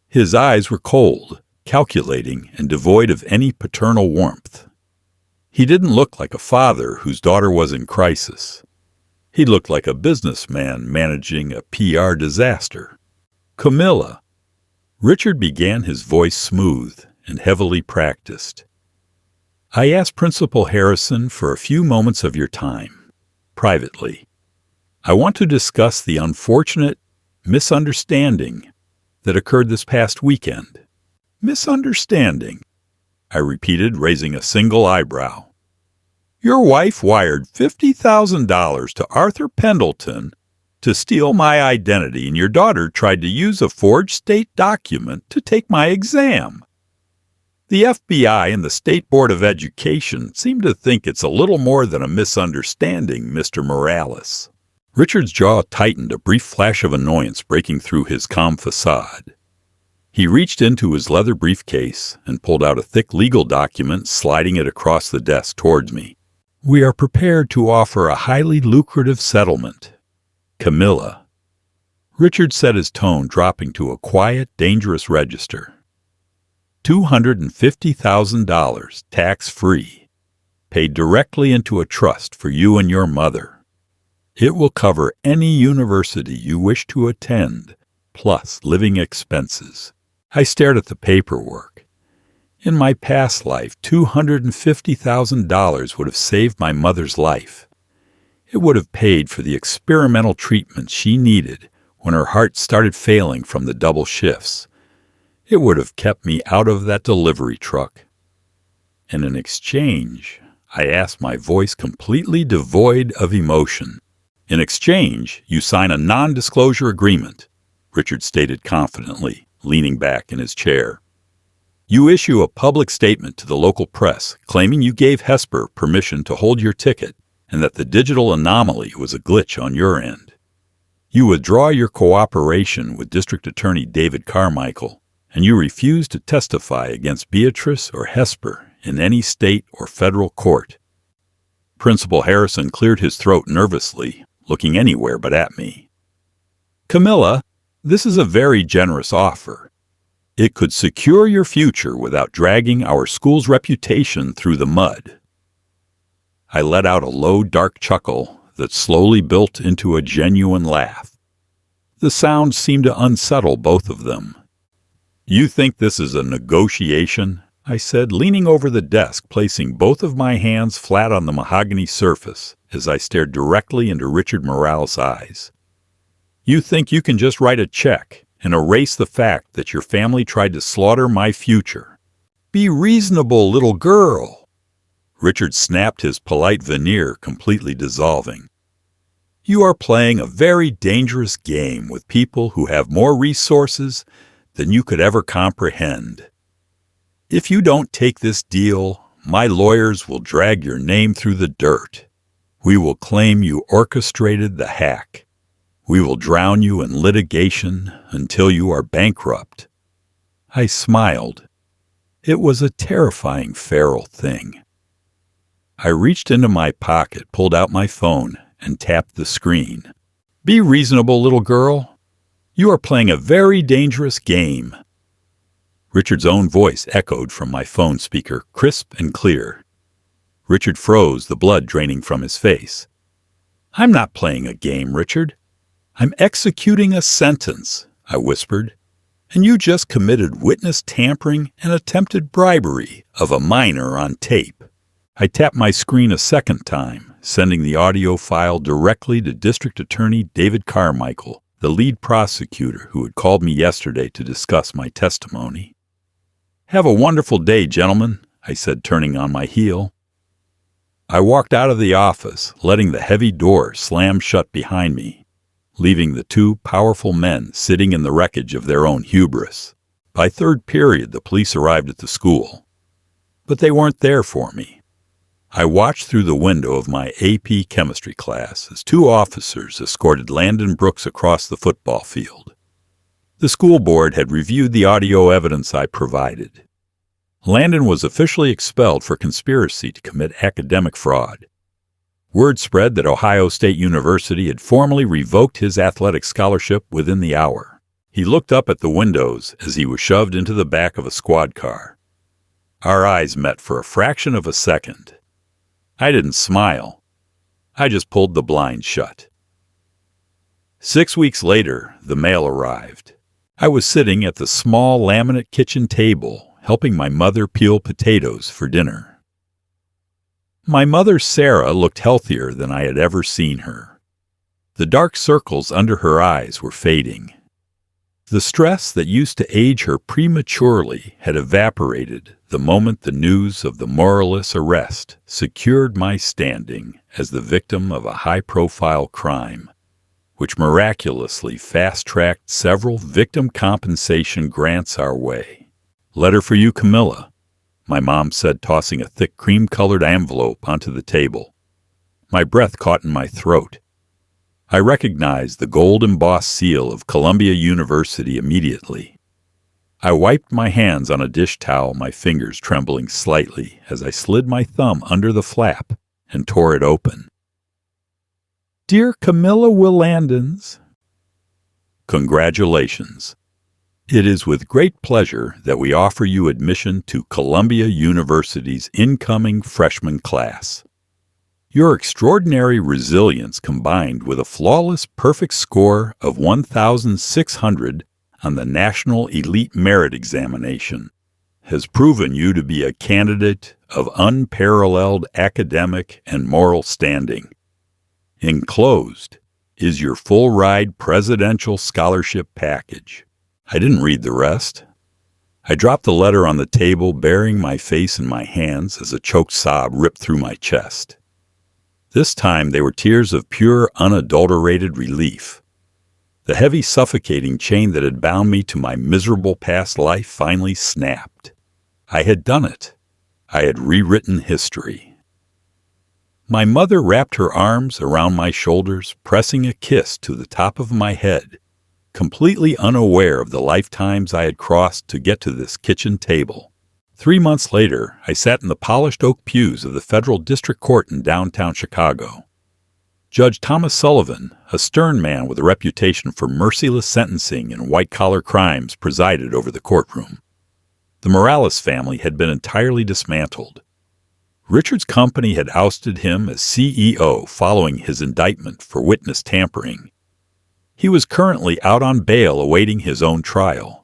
His eyes were cold, calculating, and devoid of any paternal warmth. He didn't look like a father whose daughter was in crisis. He looked like a businessman managing a PR disaster. "Camilla." Richard began, his voice smooth and heavily practiced. "I asked Principal Harrison for a few moments of your time, privately. I want to discuss the unfortunate misunderstanding that occurred this past weekend." "Misunderstanding?" I repeated, raising a single eyebrow. "Your wife wired $50,000 to Arthur Pendleton to steal my identity, and your daughter tried to use a forged state document to take my exam. The FBI and the State Board of Education seem to think it's a little more than a misunderstanding, Mr. Morales." Richard's jaw tightened, a brief flash of annoyance breaking through his calm facade. He reached into his leather briefcase and pulled out a thick legal document, sliding it across the desk towards me. "We are prepared to offer a highly lucrative settlement. Camilla." Richard set his tone, dropping to a quiet, dangerous register. $250,000, tax-free, paid directly into a trust for you and your mother. It will cover any university you wish to attend, plus living expenses. I stared at the paperwork. In my past life, $250,000 would have saved my mother's life. It would have paid for the experimental treatment she needed when her heart started failing from the double shifts. It would have kept me out of that delivery truck. And in exchange, I asked, my voice completely devoid of emotion. "In exchange, you sign a non-disclosure agreement," Richard stated confidently, leaning back in his chair. "You issue a public statement to the local press claiming you gave Hesper permission to hold your ticket and that the digital anomaly was a glitch on your end. You withdraw your cooperation with District Attorney David Carmichael, and you refuse to testify against Beatrice or Hesper in any state or federal court." Principal Harrison cleared his throat nervously, looking anywhere but at me. "Camilla, this is a very generous offer. It could secure your future without dragging our school's reputation through the mud." I let out a low, dark chuckle that slowly built into a genuine laugh. The sound seemed to unsettle both of them. "You think this is a negotiation?" I said, leaning over the desk, placing both of my hands flat on the mahogany surface as I stared directly into Richard Morales' eyes. "You think you can just write a check and erase the fact that your family tried to slaughter my future. Be reasonable, little girl. Richard snapped, his polite veneer completely dissolving. You are playing a very dangerous game with people who have more resources than you could ever comprehend. If you don't take this deal, my lawyers will drag your name through the dirt. We will claim you orchestrated the hack. We will drown you in litigation until you are bankrupt. I smiled. It was a terrifying feral thing. I reached into my pocket, pulled out my phone, and tapped the screen. Be reasonable, little girl. You are playing a very dangerous game. Richard's own voice echoed from my phone speaker, crisp and clear. Richard froze, the blood draining from his face. I'm not playing a game, Richard. I'm executing a sentence, I whispered. And you just committed witness tampering and attempted bribery of a minor on tape. I tapped my screen a second time, sending the audio file directly to District Attorney David Carmichael, the lead prosecutor who had called me yesterday to discuss my testimony. Have a wonderful day, gentlemen, I said, turning on my heel. I walked out of the office, letting the heavy door slam shut behind me, leaving the two powerful men sitting in the wreckage of their own hubris. By third period, the police arrived at the school. But they weren't there for me. I watched through the window of my AP chemistry class as two officers escorted Landon Brooks across the football field. The school board had reviewed the audio evidence I provided. Landon was officially expelled for conspiracy to commit academic fraud. Word spread that Ohio State University had formally revoked his athletic scholarship within the hour. He looked up at the windows as he was shoved into the back of a squad car. Our eyes met for a fraction of a second. I didn't smile. I just pulled the blind shut. 6 weeks later, the mail arrived. I was sitting at the small laminate kitchen table, helping my mother peel potatoes for dinner. My mother, Sarah, looked healthier than I had ever seen her. The dark circles under her eyes were fading. The stress that used to age her prematurely had evaporated the moment the news of the Morales arrest secured my standing as the victim of a high-profile crime, which miraculously fast-tracked several victim compensation grants our way. Letter for you, Camilla, my mom said, tossing a thick cream-colored envelope onto the table. My breath caught in my throat. I recognized the gold-embossed seal of Columbia University immediately. I wiped my hands on a dish towel, my fingers trembling slightly as I slid my thumb under the flap and tore it open. Dear Camilla Willandens, congratulations. It is with great pleasure that we offer you admission to Columbia University's incoming freshman class. Your extraordinary resilience, combined with a flawless perfect score of 1,600 on the National Elite Merit Examination, has proven you to be a candidate of unparalleled academic and moral standing. Enclosed is your full-ride presidential scholarship package. I didn't read the rest. I dropped the letter on the table, burying my face in my hands as a choked sob ripped through my chest. This time they were tears of pure, unadulterated relief. The heavy, suffocating chain that had bound me to my miserable past life finally snapped. I had done it. I had rewritten history. My mother wrapped her arms around my shoulders, pressing a kiss to the top of my head, completely unaware of the lifetimes I had crossed to get to this kitchen table. 3 months later, I sat in the polished oak pews of the federal district court in downtown Chicago. Judge Thomas Sullivan, a stern man with a reputation for merciless sentencing in white-collar crimes, presided over the courtroom. The Morales family had been entirely dismantled. Richard's company had ousted him as CEO following his indictment for witness tampering. He was currently out on bail awaiting his own trial.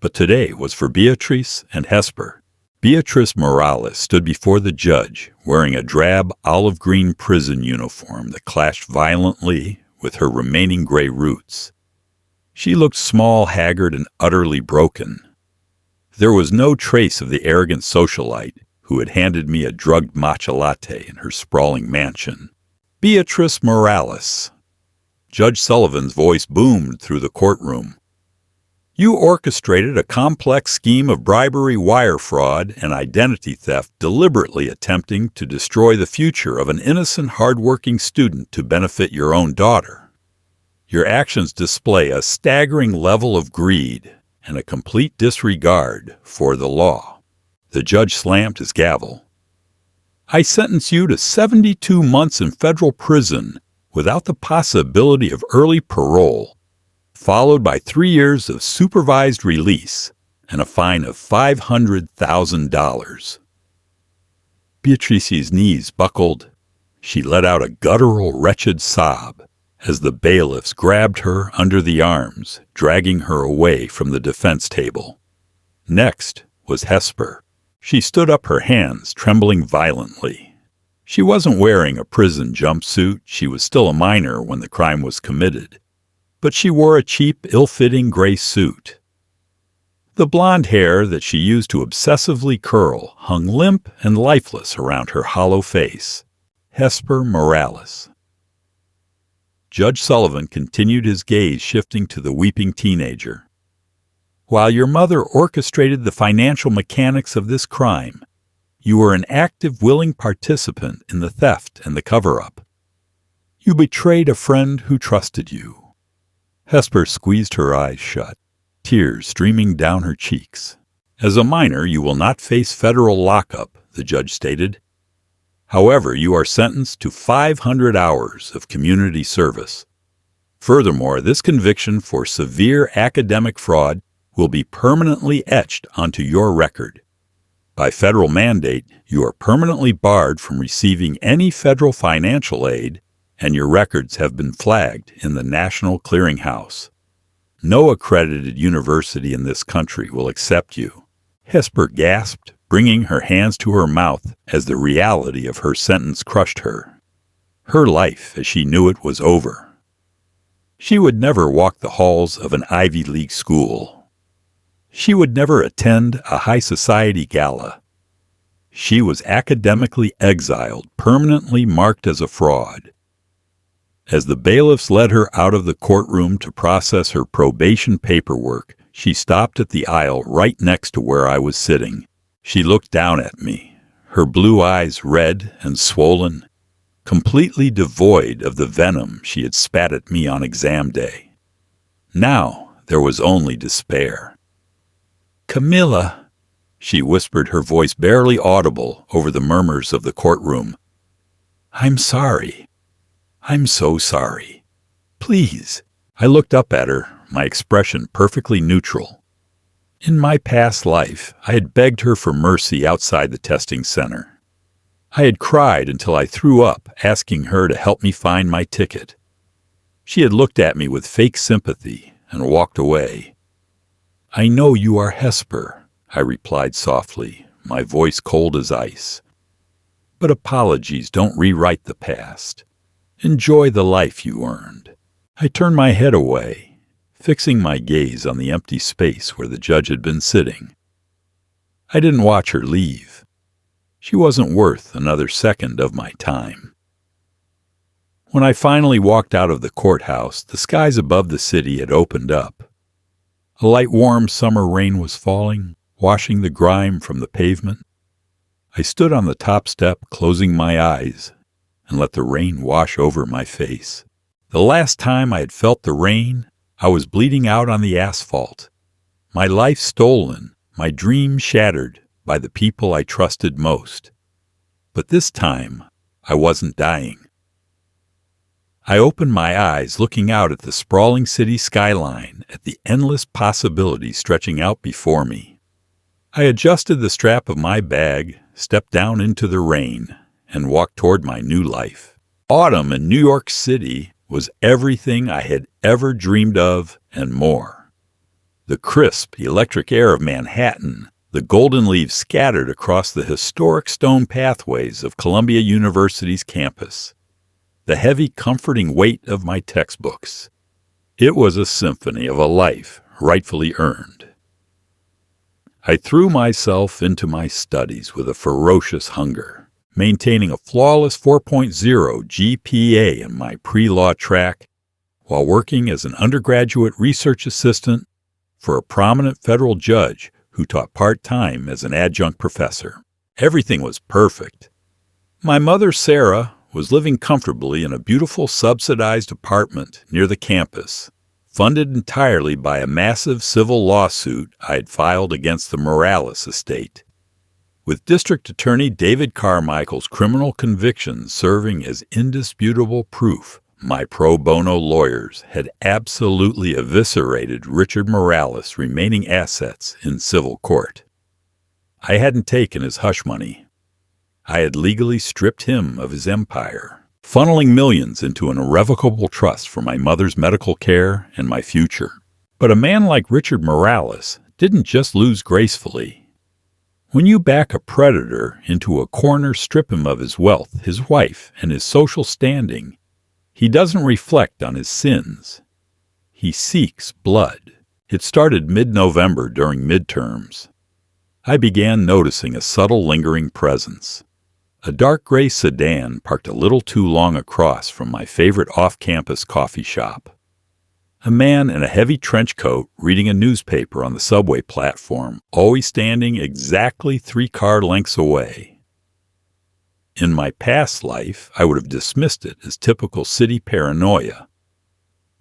But today was for Beatrice and Hesper. Beatrice Morales stood before the judge wearing a drab olive-green prison uniform that clashed violently with her remaining gray roots. She looked small, haggard, and utterly broken. There was no trace of the arrogant socialite who had handed me a drugged matcha latte in her sprawling mansion. Beatrice Morales. Judge Sullivan's voice boomed through the courtroom. You orchestrated a complex scheme of bribery, wire fraud, and identity theft, deliberately attempting to destroy the future of an innocent, hard-working student to benefit your own daughter. Your actions display a staggering level of greed and a complete disregard for the law. The judge slammed his gavel. I sentence you to 72 months in federal prison without the possibility of early parole, followed by 3 years of supervised release and a fine of $500,000. Beatrice's knees buckled. She let out a guttural, wretched sob as the bailiffs grabbed her under the arms, dragging her away from the defense table. Next was Hesper. She stood up, her hands trembling violently. She wasn't wearing a prison jumpsuit. She was still a minor when the crime was committed, but she wore a cheap, ill-fitting gray suit. The blonde hair that she used to obsessively curl hung limp and lifeless around her hollow face. Hesper Morales. Judge Sullivan continued, his gaze shifting to the weeping teenager. While your mother orchestrated the financial mechanics of this crime, you were an active, willing participant in the theft and the cover-up. You betrayed a friend who trusted you. Hesper squeezed her eyes shut, tears streaming down her cheeks. As a minor, you will not face federal lockup, the judge stated. However, you are sentenced to 500 hours of community service. Furthermore, this conviction for severe academic fraud will be permanently etched onto your record. By federal mandate, you are permanently barred from receiving any federal financial aid, and your records have been flagged in the National Clearinghouse. No accredited university in this country will accept you. Hesper gasped, bringing her hands to her mouth as the reality of her sentence crushed her. Her life, as she knew it, was over. She would never walk the halls of an Ivy League school. She would never attend a high society gala. She was academically exiled, permanently marked as a fraud. As the bailiffs led her out of the courtroom to process her probation paperwork, she stopped at the aisle right next to where I was sitting. She looked down at me, her blue eyes red and swollen, completely devoid of the venom she had spat at me on exam day. Now there was only despair. Camilla, she whispered, her voice barely audible over the murmurs of the courtroom. I'm sorry. I'm so sorry. Please. I looked up at her, my expression perfectly neutral. In my past life, I had begged her for mercy outside the testing center. I had cried until I threw up, asking her to help me find my ticket. She had looked at me with fake sympathy and walked away. I know you are Hesper, I replied softly, my voice cold as ice. But apologies don't rewrite the past. Enjoy the life you earned. I turned my head away, fixing my gaze on the empty space where the judge had been sitting. I didn't watch her leave. She wasn't worth another second of my time. When I finally walked out of the courthouse, the skies above the city had opened up. A light, warm summer rain was falling, washing the grime from the pavement. I stood on the top step, closing my eyes, and let the rain wash over my face. The last time I had felt the rain, I was bleeding out on the asphalt. My life stolen, my dreams shattered by the people I trusted most. But this time, I wasn't dying. I opened my eyes, looking out at the sprawling city skyline, at the endless possibilities stretching out before me. I adjusted the strap of my bag, stepped down into the rain, and walked toward my new life. Autumn in New York City was everything I had ever dreamed of and more. The crisp, electric air of Manhattan, the golden leaves scattered across the historic stone pathways of Columbia University's campus, the heavy, comforting weight of my textbooks. It was a symphony of a life rightfully earned. I threw myself into my studies with a ferocious hunger, maintaining a flawless 4.0 GPA in my pre-law track while working as an undergraduate research assistant for a prominent federal judge who taught part-time as an adjunct professor. Everything was perfect. My mother, Sarah, was living comfortably in a beautiful subsidized apartment near the campus, funded entirely by a massive civil lawsuit I had filed against the Morales estate, with District Attorney David Carmichael's criminal convictions serving as indisputable proof my pro bono lawyers had absolutely eviscerated Richard Morales' remaining assets in civil court. I hadn't taken his hush money. I had legally stripped him of his empire, funneling millions into an irrevocable trust for my mother's medical care and my future. But a man like Richard Morales didn't just lose gracefully. When you back a predator into a corner, strip him of his wealth, his wife, and his social standing, he doesn't reflect on his sins. He seeks blood. It started mid-November during midterms. I began noticing a subtle lingering presence. A dark gray sedan parked a little too long across from my favorite off-campus coffee shop. A man in a heavy trench coat reading a newspaper on the subway platform, always standing exactly 3 car lengths away. In my past life, I would have dismissed it as typical city paranoia.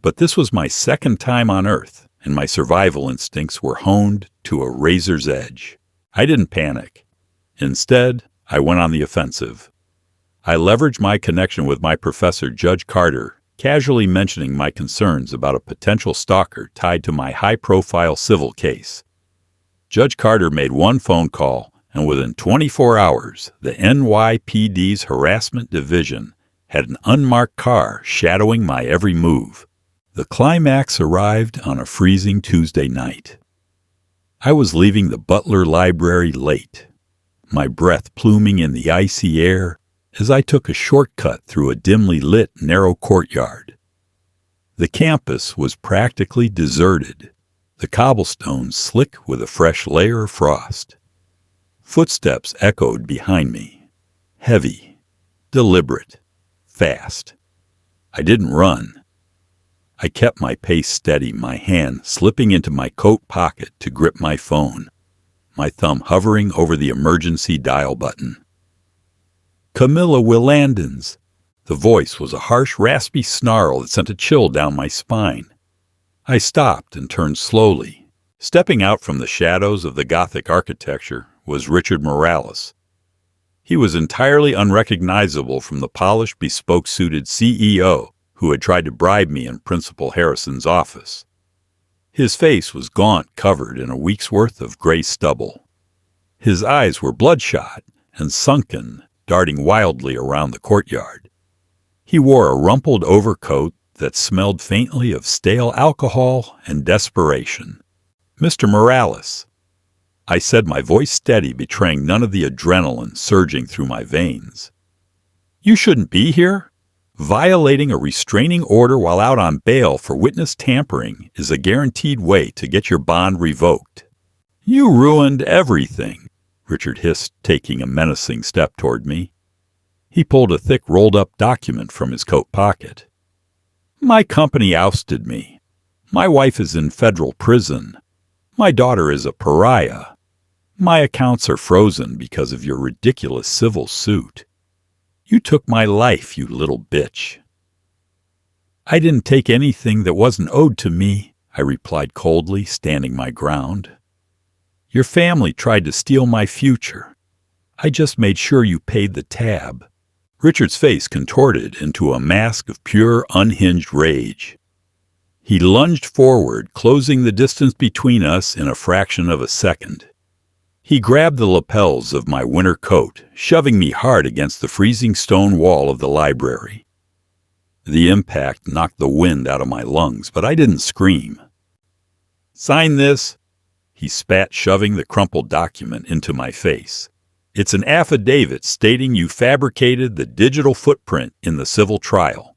But this was my second time on Earth, and my survival instincts were honed to a razor's edge. I didn't panic. Instead, I went on the offensive. I leveraged my connection with my professor, Judge Carter, casually mentioning my concerns about a potential stalker tied to my high-profile civil case. Judge Carter made one phone call, and within 24 hours, the NYPD's harassment division had an unmarked car shadowing my every move. The climax arrived on a freezing Tuesday night. I was leaving the Butler Library late, my breath pluming in the icy air as I took a shortcut through a dimly lit, narrow courtyard. The campus was practically deserted, the cobblestones slick with a fresh layer of frost. Footsteps echoed behind me, heavy, deliberate, fast. I didn't run. I kept my pace steady, my hand slipping into my coat pocket to grip my phone, my thumb hovering over the emergency dial button. Camilla Willandens. The voice was a harsh, raspy snarl that sent a chill down my spine. I stopped and turned slowly. Stepping out from the shadows of the Gothic architecture was Richard Morales. He was entirely unrecognizable from the polished, bespoke-suited CEO who had tried to bribe me in Principal Harrison's office. His face was gaunt, covered in a week's worth of gray stubble. His eyes were bloodshot and sunken, darting wildly around the courtyard. He wore a rumpled overcoat that smelled faintly of stale alcohol and desperation. "Mr. Morales," I said, my voice steady, betraying none of the adrenaline surging through my veins. "You shouldn't be here. Violating a restraining order while out on bail for witness tampering is a guaranteed way to get your bond revoked." "You ruined everything," Richard hissed, taking a menacing step toward me. He pulled a thick rolled-up document from his coat pocket. "My company ousted me. My wife is in federal prison. My daughter is a pariah. My accounts are frozen because of your ridiculous civil suit. You took my life, you little bitch." "I didn't take anything that wasn't owed to me," I replied coldly, standing my ground. "Your family tried to steal my future. I just made sure you paid the tab." Richard's face contorted into a mask of pure, unhinged rage. He lunged forward, closing the distance between us in a fraction of a second. He grabbed the lapels of my winter coat, shoving me hard against the freezing stone wall of the library. The impact knocked the wind out of my lungs, but I didn't scream. "Sign this," he spat, shoving the crumpled document into my face. "It's an affidavit stating you fabricated the digital footprint in the civil trial.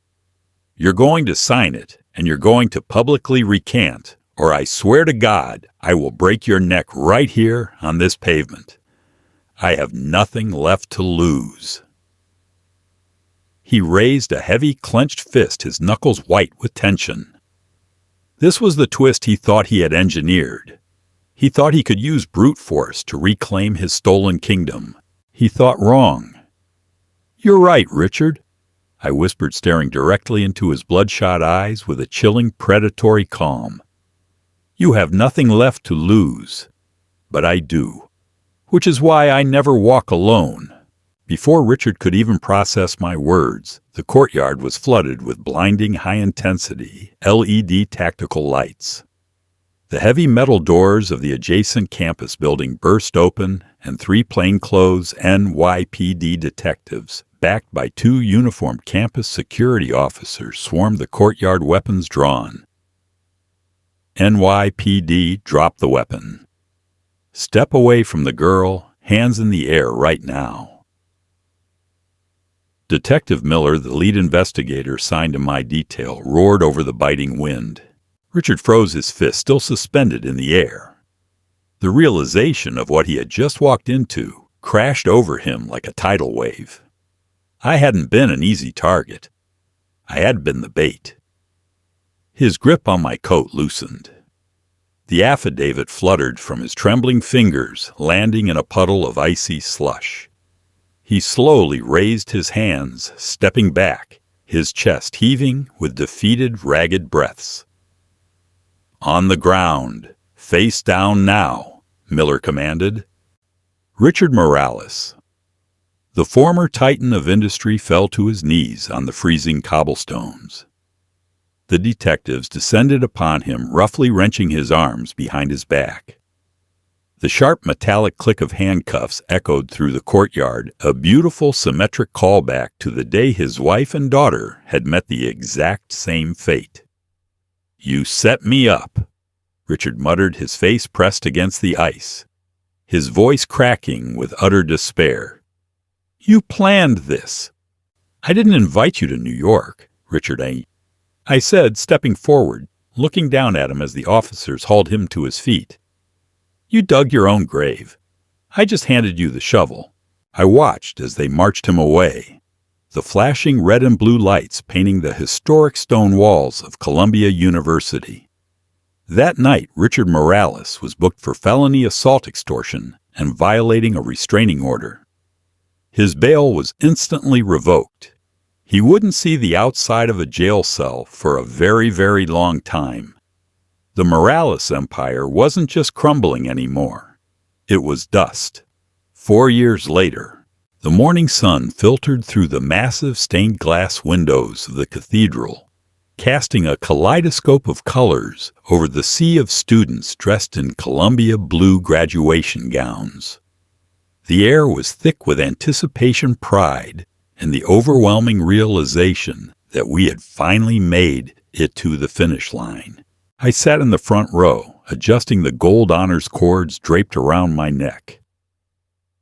You're going to sign it, and you're going to publicly recant, or I swear to God, I will break your neck right here on this pavement. I have nothing left to lose." He raised a heavy, clenched fist, his knuckles white with tension. This was the twist he thought he had engineered. He thought he could use brute force to reclaim his stolen kingdom. He thought wrong. "You're right, Richard," I whispered, staring directly into his bloodshot eyes with a chilling, predatory calm. "You have nothing left to lose. But I do. Which is why I never walk alone." Before Richard could even process my words, the courtyard was flooded with blinding high-intensity LED tactical lights. The heavy metal doors of the adjacent campus building burst open, and 3 plainclothes NYPD detectives, backed by 2 uniformed campus security officers, swarmed the courtyard, weapons drawn. "NYPD, drop the weapon. Step away from the girl, hands in the air right now." Detective Miller, the lead investigator assigned to my detail, roared over the biting wind. Richard froze, his fist still suspended in the air. The realization of what he had just walked into crashed over him like a tidal wave. I hadn't been an easy target. I had been the bait. His grip on my coat loosened. The affidavit fluttered from his trembling fingers, landing in a puddle of icy slush. He slowly raised his hands, stepping back, his chest heaving with defeated, ragged breaths. "On the ground, face down now," Miller commanded. Richard Morales. The former titan of industry fell to his knees on the freezing cobblestones. The detectives descended upon him, roughly wrenching his arms behind his back. The sharp metallic click of handcuffs echoed through the courtyard, a beautiful symmetric callback to the day his wife and daughter had met the exact same fate. "You set me up," Richard muttered, his face pressed against the ice, his voice cracking with utter despair. "You planned this." "I didn't invite you to New York, Richard, I said, stepping forward, looking down at him as the officers hauled him to his feet. "You dug your own grave. I just handed you the shovel." I watched as they marched him away, the flashing red and blue lights painting the historic stone walls of Columbia University. That night, Richard Morales was booked for felony assault extortion and violating a restraining order. His bail was instantly revoked. He wouldn't see the outside of a jail cell for a very, very long time. The Morales empire wasn't just crumbling anymore. It was dust. 4 years later, the morning sun filtered through the massive stained glass windows of the cathedral, casting a kaleidoscope of colors over the sea of students dressed in Columbia blue graduation gowns. The air was thick with anticipation, pride, and the overwhelming realization that we had finally made it to the finish line. I sat in the front row, adjusting the gold honors cords draped around my neck.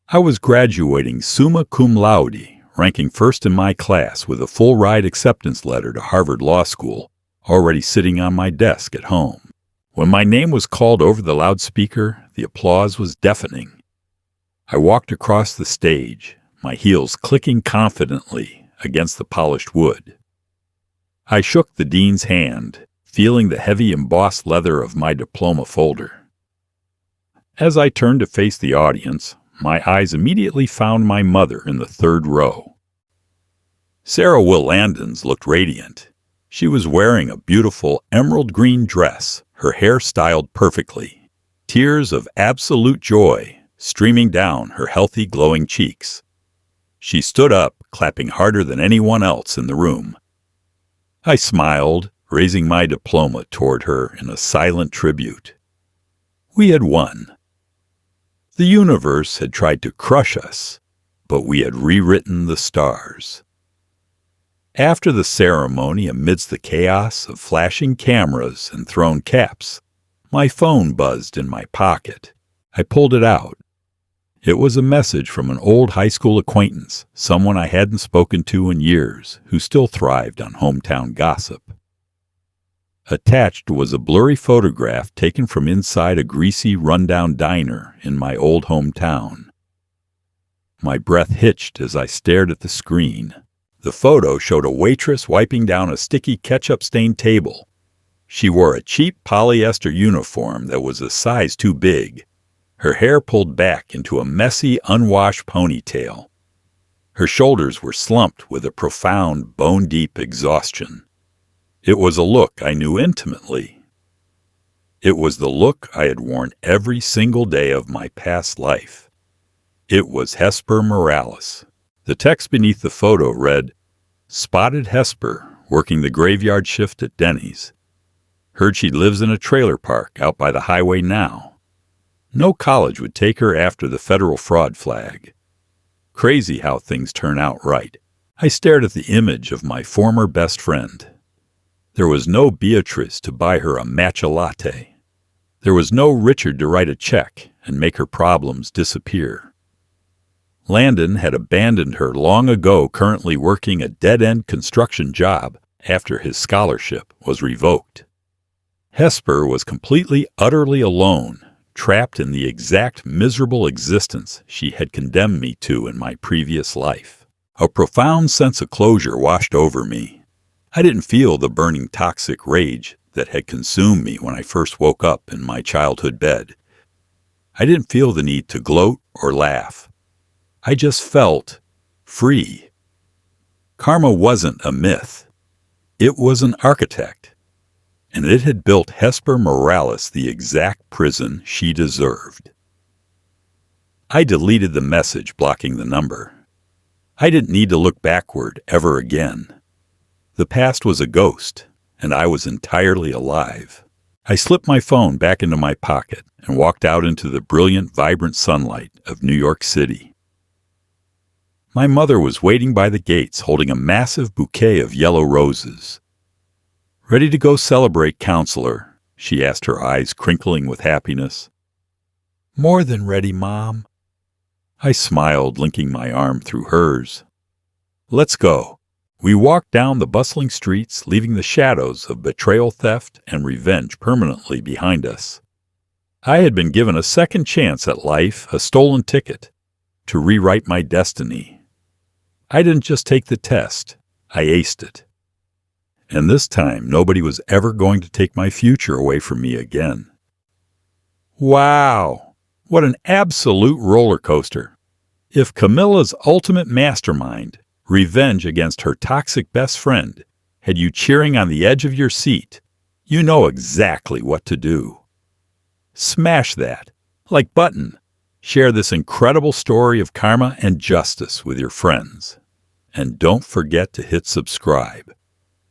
I was graduating summa cum laude, ranking first in my class with a full-ride acceptance letter to Harvard Law School already sitting on my desk at home. When my name was called over the loudspeaker, the applause was deafening. I walked across the stage, my heels clicking confidently against the polished wood. I shook the dean's hand, feeling the heavy embossed leather of my diploma folder. As I turned to face the audience, my eyes immediately found my mother in the third row. Sarah Will Landons looked radiant. She was wearing a beautiful emerald green dress, her hair styled perfectly, tears of absolute joy streaming down her healthy, glowing cheeks. She stood up, clapping harder than anyone else in the room. I smiled, raising my diploma toward her in a silent tribute. We had won. The universe had tried to crush us, but we had rewritten the stars. After the ceremony, amidst the chaos of flashing cameras and thrown caps, my phone buzzed in my pocket. I pulled it out. It was a message from an old high school acquaintance, someone I hadn't spoken to in years, who still thrived on hometown gossip. Attached was a blurry photograph taken from inside a greasy, rundown diner in my old hometown. My breath hitched as I stared at the screen. The photo showed a waitress wiping down a sticky ketchup-stained table. She wore a cheap polyester uniform that was a size too big, her hair pulled back into a messy, unwashed ponytail. Her shoulders were slumped with a profound, bone-deep exhaustion. It was a look I knew intimately. It was the look I had worn every single day of my past life. It was Hesper Morales. The text beneath the photo read, "Spotted Hesper, working the graveyard shift at Denny's. Heard she lives in a trailer park out by the highway now. No college would take her after the federal fraud flag. Crazy how things turn out right." I stared at the image of my former best friend. There was no Beatrice to buy her a matcha latte. There was no Richard to write a check and make her problems disappear. Landon had abandoned her long ago, currently working a dead-end construction job after his scholarship was revoked. Hesper was completely, utterly alone, trapped in the exact miserable existence she had condemned me to in my previous life. A profound sense of closure washed over me. I didn't feel the burning toxic rage that had consumed me when I first woke up in my childhood bed. I didn't feel the need to gloat or laugh. I just felt free. Karma wasn't a myth. It was an architect, and it had built Hesper Morales the exact prison she deserved. I deleted the message blocking the number. I didn't need to look backward ever again. The past was a ghost, and I was entirely alive. I slipped my phone back into my pocket and walked out into the brilliant, vibrant sunlight of New York City. My mother was waiting by the gates holding a massive bouquet of yellow roses. "Ready to go celebrate, counselor?" she asked, her eyes crinkling with happiness. "More than ready, Mom." I smiled, linking my arm through hers. "Let's go." We walked down the bustling streets, leaving the shadows of betrayal, theft, and revenge permanently behind us. I had been given a second chance at life, a stolen ticket, to rewrite my destiny. I didn't just take the test, I aced it. And this time, nobody was ever going to take my future away from me again. Wow! What an absolute roller coaster. If Camilla's ultimate mastermind, revenge against her toxic best friend, had you cheering on the edge of your seat, you know exactly what to do. Smash that like button. Share this incredible story of karma and justice with your friends. And don't forget to hit subscribe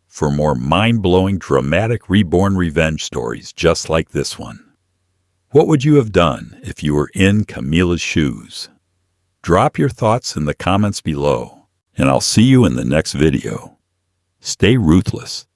for more mind-blowing, dramatic reborn revenge stories just like this one. What would you have done if you were in Camilla's shoes? Drop your thoughts in the comments below, and I'll see you in the next video. Stay ruthless.